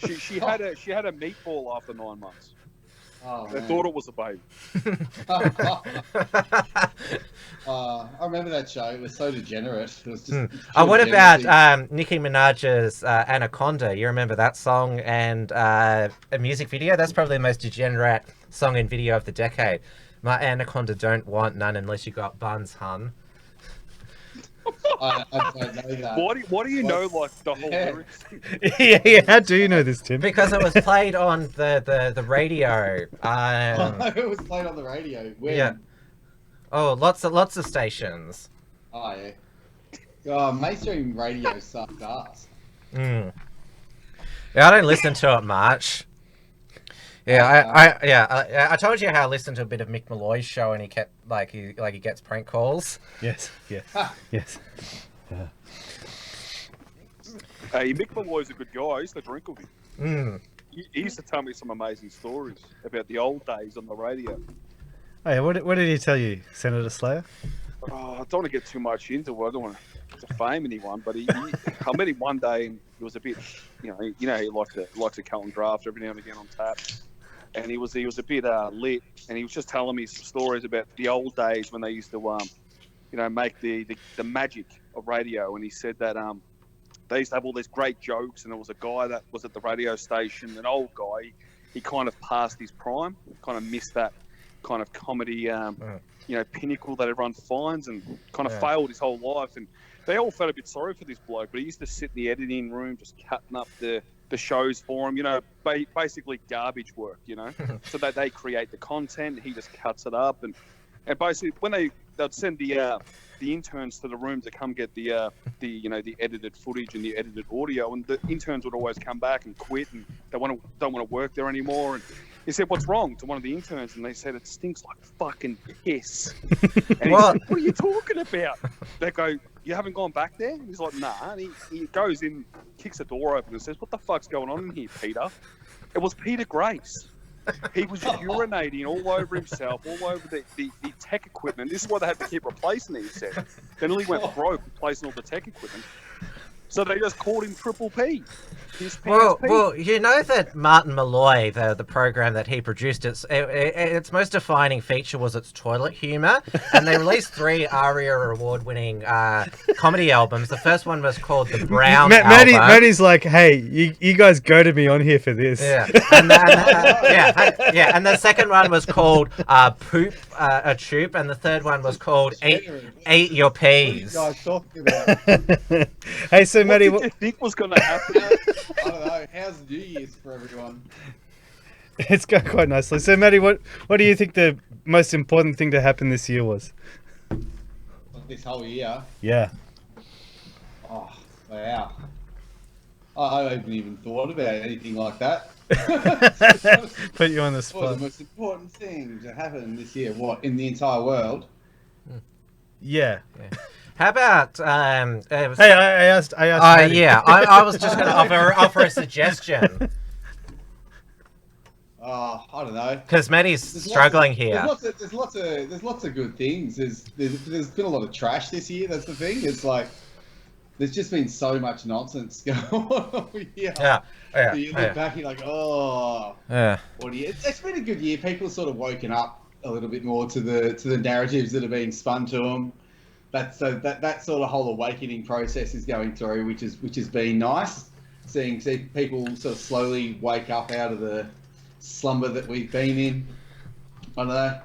She had a meatball after 9 months. Oh, They man. thought it was a baby. I remember that show. It was so degenerate. It was just. Oh, what pure about degeneracy. Nicki Minaj's Anaconda? You remember that song and a music video? That's probably the most degenerate song and video of the decade. My Anaconda don't want none unless you got buns, hun. I don't know that. Why do you know like the whole Yeah. lyrics? Yeah. How do you know this, Tim? Because it was played on the radio. It was played on the radio. When? Yeah. Oh, lots of stations. Oh yeah. Oh, mainstream radio sucked ass. Mm. Yeah, I don't listen to it much. Yeah, I told you how I listened to a bit of Mick Malloy's show, and he kept he gets prank calls. Yes. Yes. Hey, Mick Malloy's a good guy. I used to drink with him. Mm. He used to tell me some amazing stories about the old days on the radio. Hey, what did he tell you, Senator Slayer? Oh, I don't want to get too much into it. I don't want to fame anyone, but I met him one day and he was a bit, he likes to cut and draft every now and again on tap, and he was a bit lit, and he was just telling me some stories about the old days when they used to make the magic of radio, and he said that they used to have all these great jokes, and there was a guy that was at the radio station, an old guy. He kind of passed his prime, kind of missed that kind of comedy, pinnacle that everyone finds, and kind of failed his whole life. And they all felt a bit sorry for this bloke, but he used to sit in the editing room just cutting up the shows for him, basically garbage work, so that they create the content, he just cuts it up, and basically when they'd send the interns to the room to come get the edited footage and the edited audio, and the interns would always come back and quit, and they don't want to work there anymore. And he said, "What's wrong?" to one of the interns, and they said, "It stinks like fucking piss." And he said, "What are you talking about?" They go, "You haven't gone back there?" And he's like, "Nah." And he goes in, kicks the door open, and says, "What the fuck's going on in here, Peter?" It was Peter Grace. He was urinating all over himself, all over the tech equipment. This is why they had to keep replacing it, he said. They nearly went broke replacing all the tech equipment. So they just called him Triple P. Well, you know that Martin Malloy, the program that he produced, its most defining feature was its toilet humor, and they released 3 ARIA award-winning comedy albums. The first one was called The Brown Album. Matty's like, hey, you guys go to me on here for this. Yeah, and and the second one was called Poop a Troop, and the third one was called Eat Your Peas. What are you guys talking about? Hey, so Matty, what did you think was going to happen? I don't know. How's New Year's for everyone? it's going quite nicely. So Matty, what do you think the most important thing to happen this year was? This whole year? Yeah. Oh, wow. I haven't even thought about anything like that. Put you on the What spot. the most important thing to happen this year? What, in the entire world? Yeah. How about Hey, I asked. Matty. yeah, I was just going to offer a suggestion. I don't know. Because Matty's struggling here. There's lots of good things. There's been a lot of trash this year. That's the thing. It's like there's just been so much nonsense going on all year. Yeah. So you look back, you're like, what do you? It's been a good year. People sort of woken up a little bit more to the narratives that have been spun to them. That sort of whole awakening process is going through, which has been nice. Seeing people sort of slowly wake up out of the slumber that we've been in. I don't know.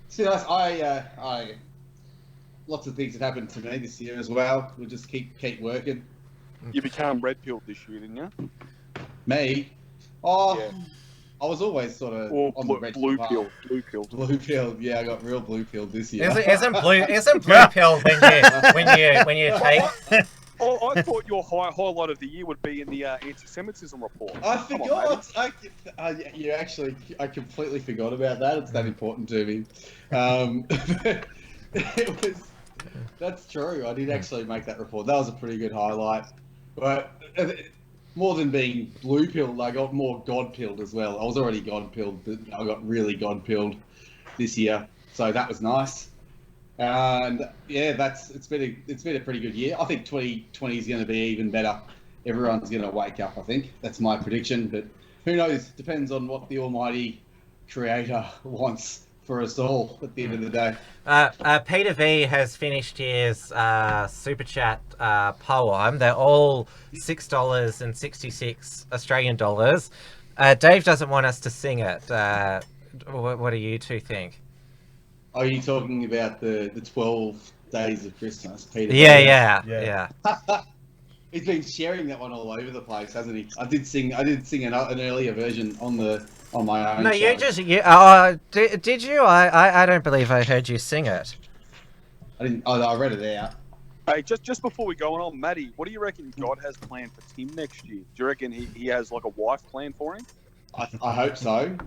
See, I lots of things that happened to me this year as well. We'll just keep working. You became red-pilled this year, didn't you? Me? Oh, Yeah. I was always sort of Or on the red blue-pilled. Blue-pilled, yeah, I got real blue-pilled this year. Isn't blue pill when you take? Oh, I thought your highlight of the year would be in the anti-Semitism report. I Come on, forgot. I completely forgot about that. It's that important to me. That's true. I did actually make that report. That was a pretty good highlight. But more than being blue pilled, I got more god pilled as well. I was already god pilled, but I got really god pilled this year, so that was nice. And yeah, it's been a pretty good year. I think 2020 is going to be even better. Everyone's going to wake up. I think that's my prediction, but who knows? Depends on what the Almighty Creator wants for us all at the end of the day. Peter V has finished his super chat poem. They're all $6.66 Australian dollars. Dave doesn't want us to sing it. What do you two think? Are you talking about the 12 days of Christmas, Peter? Yeah. He's been sharing that one all over the place, hasn't he? I did sing an earlier version on my own. No, show. did you? I don't believe I heard you sing it. I didn't. I read it out. Hey, just before we go on, Matty, what do you reckon God has planned for Tim next year? Do you reckon he has like a wife planned for him? I hope so.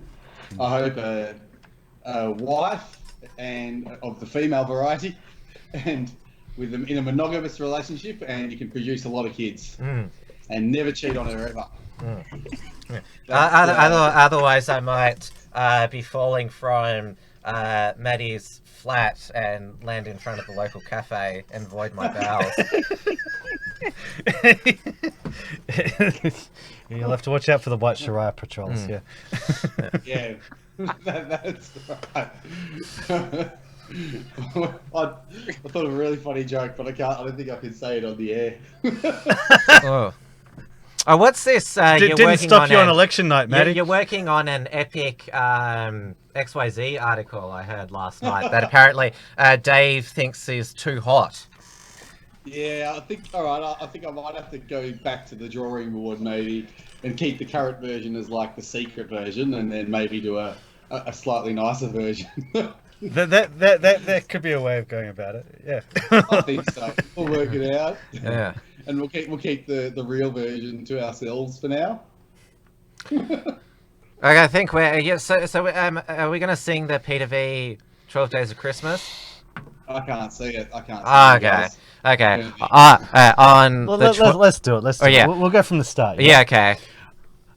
I hope a wife and of the female variety, and with them in a monogamous relationship, and you can produce a lot of kids and never cheat on her ever. Otherwise, I might be falling from Matty's flat and land in front of the local cafe and void my bowels. You'll have to watch out for the white Sharia patrols. Yeah, that's right. I thought of a really funny joke, but I don't think I can say it on the air. Oh, what's this? Didn't stop you on election night, Matty. You're working on an epic XYZ article I heard last night that apparently Dave thinks is too hot. Yeah, I think, all right, I think I might have to go back to the drawing board maybe and keep the current version as like the secret version, and then maybe do a slightly nicer version. That could be a way of going about it. Yeah, I think so. We'll work it out. Yeah, and we'll keep the real version to ourselves for now. Okay, I think we're are we gonna sing the Peter V 12 Days of Christmas? I can't see it. I can't see it. Okay. Let's do it. Let's do it. We'll go from the start. Yeah, okay.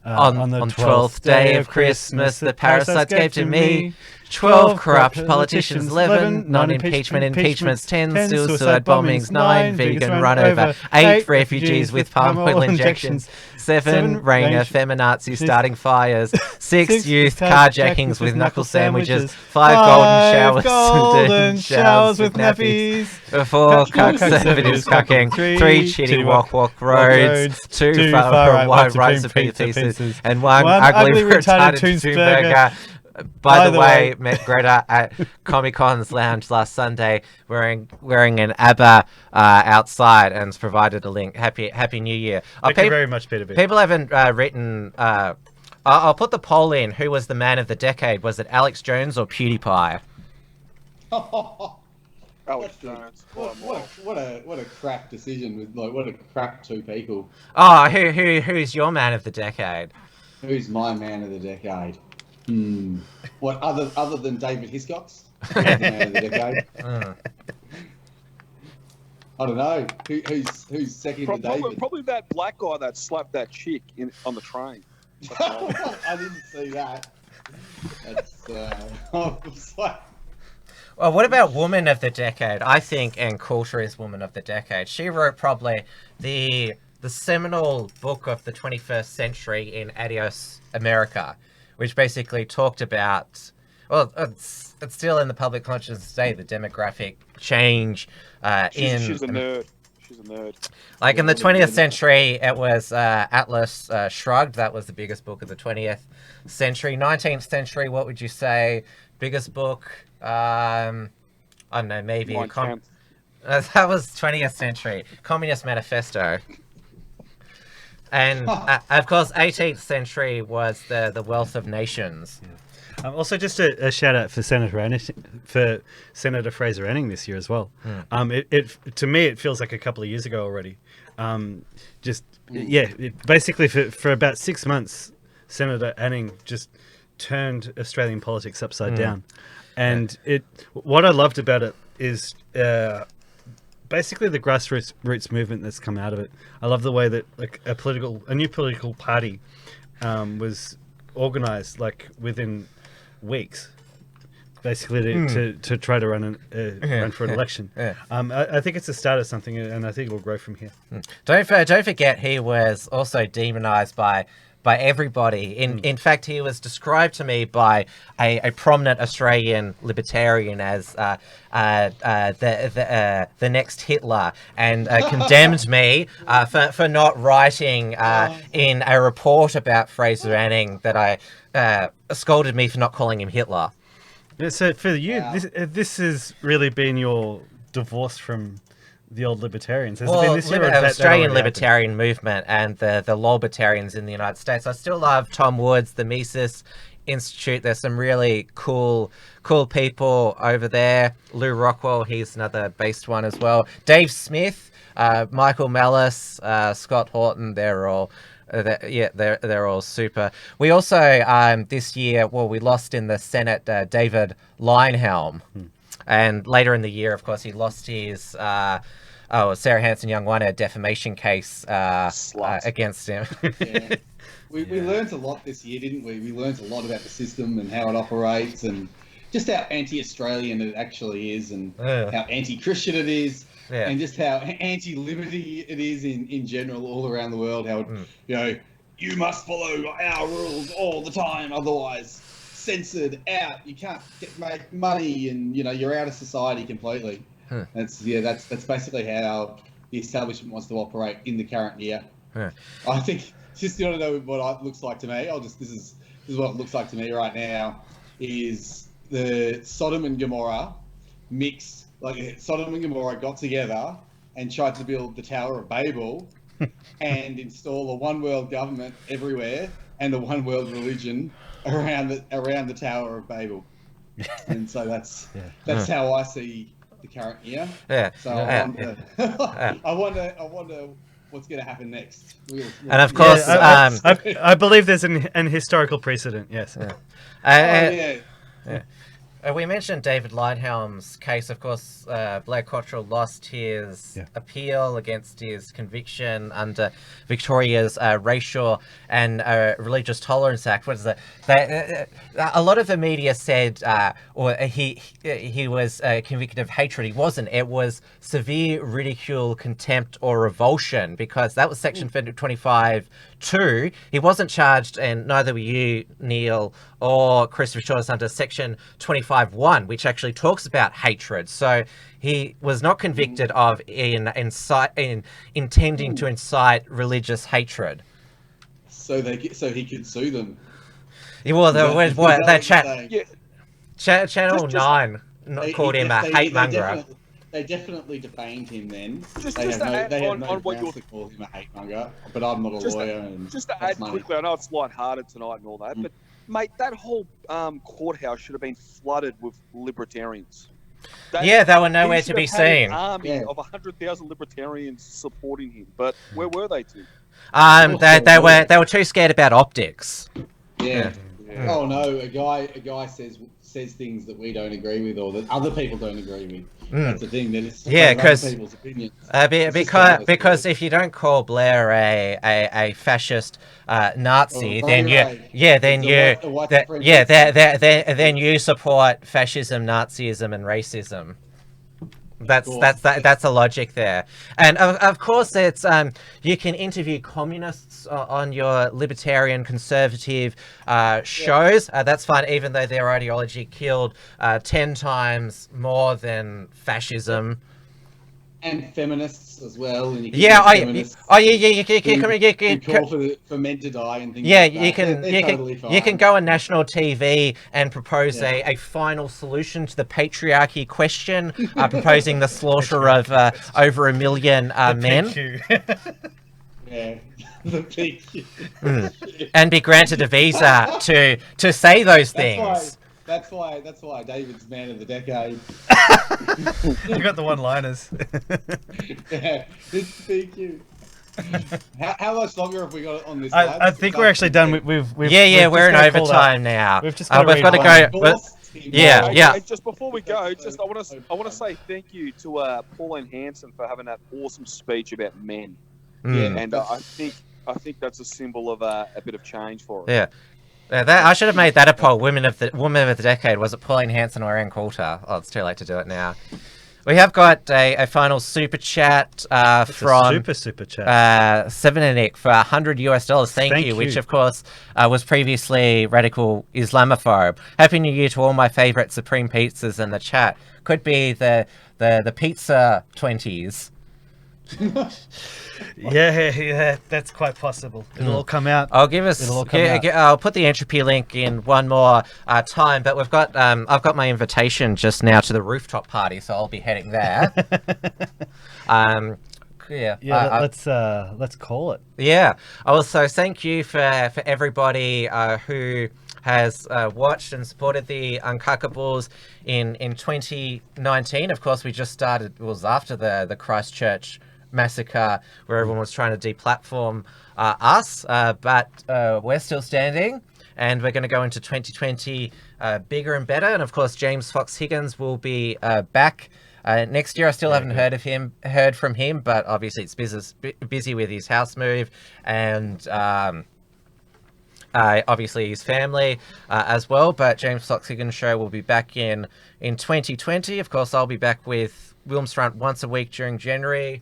On the 12th day of Christmas, the parasites gave to me 12 corrupt politicians, 11 non-impeachment impeachments, 10 suicide bombings, 9 vegan run over, 8 refugees with palm oil injections, 7 Rainer feminazis starting fires, 6 youth carjackings with knuckle sandwiches, 5 golden showers with nappies, 4 conservatives cucking, 3 cheating walk roads, 2 far wide rights of pieces, and 1 ugly retarded Toonsberger. By the way, met Greta at Comic-Con's lounge last Sunday wearing an ABBA outside and provided a link. Happy New Year. Thank you very much, Peter. People haven't written... I'll put the poll in. Who was the man of the decade? Was it Alex Jones or PewDiePie? Alex Jones. What a crap decision. With what a crap 2 people. Oh, who's your man of the decade? Who's my man of the decade? What other than David Hiscox? Man of the decade. I don't know. Who's second to David? Probably that black guy that slapped that chick on the train. I didn't see that. That's Well, what about woman of the decade? I think Ann Coulter is woman of the decade. She wrote probably the seminal book of the 21st century in Adios America, which basically talked about, well, it's still in the public consciousness today, the demographic change She's a nerd. She's a nerd. Like in the 20th century, it was Atlas Shrugged. That was the biggest book of the 20th century. 19th century, what would you say? Biggest book? I don't know, maybe. That was 20th century. Communist Manifesto. And of course, 18th century was the Wealth of Nations. Yeah. Also, just a shout out for Senator Fraser Anning this year as well. To me, it feels like a couple of years ago already. Basically for about 6 months, Senator Anning just turned Australian politics upside down, and what I loved about it is basically the grassroots movement that's come out of it. I love the way that like a new political party was organized like within weeks, basically to try to run for an election. I think it's a start of something, and I think it will grow from here. Don't forget, he was also demonized by everybody. In fact, he was described to me by a prominent Australian libertarian as the next Hitler, and condemned me for not writing in a report about Fraser Anning that I scolded me for not calling him Hitler. Yeah, so for you, this has really been your divorce from the old libertarians. Has it been this year, or Australian libertarian movement and the Lolbertarians in the United States. I still love Tom Woods, the Mises Institute. There's some really cool people over there. Lou Rockwell, he's another based one as well. Dave Smith, Michael Mellis, Scott Horton, they're all super. We also this year, we lost in the Senate David Linehelm. And later in the year, of course, he lost his Sarah Hanson-Young won a defamation case against him. Yeah. We learned a lot this year, didn't we? We learned a lot about the system and how it operates, and just how anti-Australian it actually is, and how anti-Christian it is, and just how anti-liberty it is in general all around the world. How you must follow our rules all the time, otherwise censored out. You can't make money, and you're out of society completely. That's basically how the establishment wants to operate in the current year. I think just to know what it looks like to me. This is what it looks like to me right now. Is the Sodom and Gomorrah mixed? Like Sodom and Gomorrah got together and tried to build the Tower of Babel and install a one world government everywhere and a one world religion around the Tower of Babel. And so that's how I see the current year. So I wonder what's going to happen next. And of course, I believe there's an historical precedent. Yes. We mentioned David Linehelm's case. Of course, Blair Cottrell lost his appeal against his conviction under Victoria's Racial and Religious Tolerance Act. What is that? A lot of the media said, he was convicted of hatred. He wasn't. It was severe ridicule, contempt, or revulsion, because that was Section 25(2). He wasn't charged, and neither were you, Neil, or Christopher Shores, under Section 25(1), which actually talks about hatred. So he was not convicted of in intending to incite religious hatred. So he could sue them. Yeah, well, Channel 9 called him a hate monger. They definitely defamed him then. They have no grounds to call him a hate monger, but I'm not a lawyer. Just to add quickly, I know it's lighthearted tonight and all that, but mate, that whole courthouse should have been flooded with libertarians. They were nowhere to be seen. An army of 100,000 libertarians supporting him, but where were they to? They were too scared about optics. Yeah. Oh no, a guy says things that we don't agree with, or that other people don't agree with. That's the thing. That is other people's opinions. Because if you don't call Blair a fascist Nazi, then you support fascism, Nazism, and racism. That's a logic there. And of course, it's you can interview communists on your libertarian conservative shows. That's fine, even though their ideology killed 10 times more than fascism. And feminists as well. And you can call for men to die and things like that. You can go on national TV and propose a final solution to the patriarchy question, proposing the slaughter of over 1 million men. The PQ. And be granted a visa to say those things. That's why David's man of the decade. You got the one-liners. It's PQ. How much longer have we got on this? I think we're actually done. We're in overtime now. We've just we've got to go. Yeah, yeah. Hey, just before we go, I want to say thank you to Pauline Hanson for having that awesome speech about men, and I think that's a symbol of a bit of change for us. Yeah. I should have made that a poll. Woman of the decade. Was it Pauline Hanson or Ann Coulter? Oh, it's too late to do it now. We have got a final super chat from super chat. Seven and Nick for $100. Thank you. Which of course was previously radical Islamophobe. Happy New Year to all my favourite Supreme pizzas in the chat. Could be the pizza 20s. Yeah, that's quite possible. It'll all come out. I'll I'll put the entropy link in one more time, but I've got my invitation just now to the rooftop party, so I'll be heading there. Let's call it. Yeah. Also, thank you for everybody who has watched and supported the Uncuckables in 2019. Of course, we just started. It was after the Christchurch massacre, where everyone was trying to deplatform us, but we're still standing, and we're going to go into 2020 bigger and better. And of course, James Fox Higgins will be back next year. I still haven't heard from him, but obviously it's busy with his house move and obviously his family as well. But James Fox Higgins show will be back in 2020. Of course, I'll be back with Wilms Front once a week during January.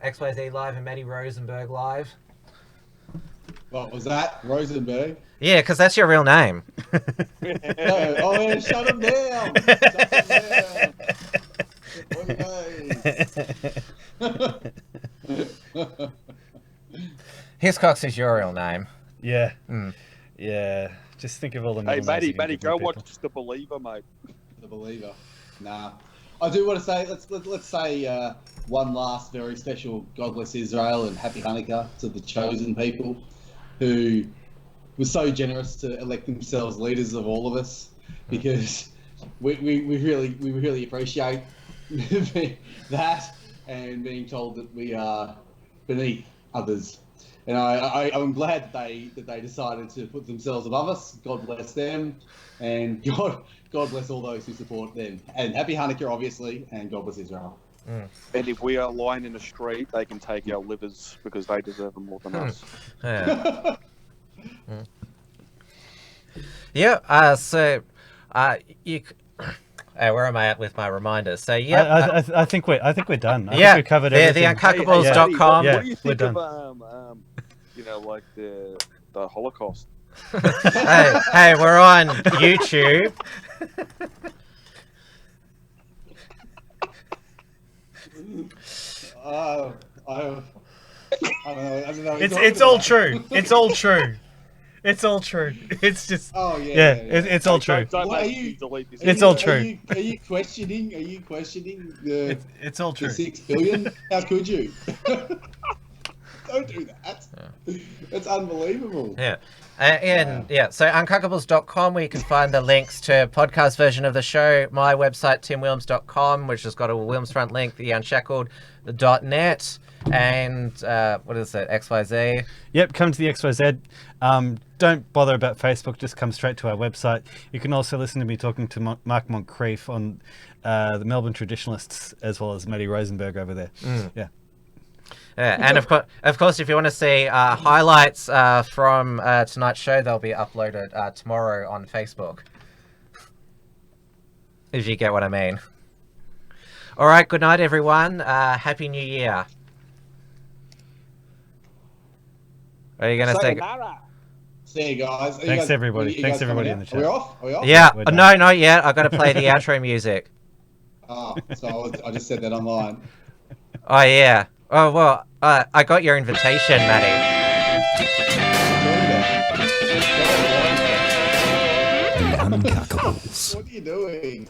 XYZ Live and Matty Rosenberg Live. What was that? Rosenberg? Yeah, because that's your real name. Shut him down! Shut him down! Hiscox is your real name. Yeah. Yeah. Just think of all the Hey, Matty, go people. watch The Believer, mate. The Believer. Nah. I do want to say, let's say one last very special God bless Israel and Happy Hanukkah to the chosen people who were so generous to elect themselves leaders of all of us, because we really appreciate that, and being told that we are beneath others. And I'm glad that they decided to put themselves above us. God bless them, and God bless all those who support them. And Happy Hanukkah, obviously, and God bless Israel. And if we are lying in the street, they can take our livers because they deserve them more than us. Yeah. Yeah. So, you. Where am I at with my reminders? So yeah, I think we're done. I think we covered everything. The Uncuckables.com. What do you think of like the Holocaust? hey, we're on YouTube. I don't know. It's all true. It's all true. It's all true. It's just. Oh yeah. It's all true. It's all true. Are you questioning the? It's all true. The 6 billion. How could you? Don't do that. It's unbelievable. Yeah. So Uncuckables.com, where you can find the links to podcast version of the show, my website, timwilms.com, which has got a Wilms front link, the Unshackled.net, and what is it, XYZ? Yep, come to the XYZ. Don't bother about Facebook, just come straight to our website. You can also listen to me talking to Mark Moncrief on the Melbourne Traditionalists, as well as Matty Rosenberg over there. Yeah. And of course, if you want to see highlights from tonight's show, they'll be uploaded tomorrow on Facebook. If you get what I mean. All right, good night, everyone. Happy New Year. Are you going to say? See you guys. Thanks, everybody. Thanks, everybody in the chat. Are we off? Yeah. No, not yet. I've got to play the outro music. Oh, so I just said that online. Oh, yeah. Oh, well, I got your invitation, Matty. The Uncuckables. What are you doing?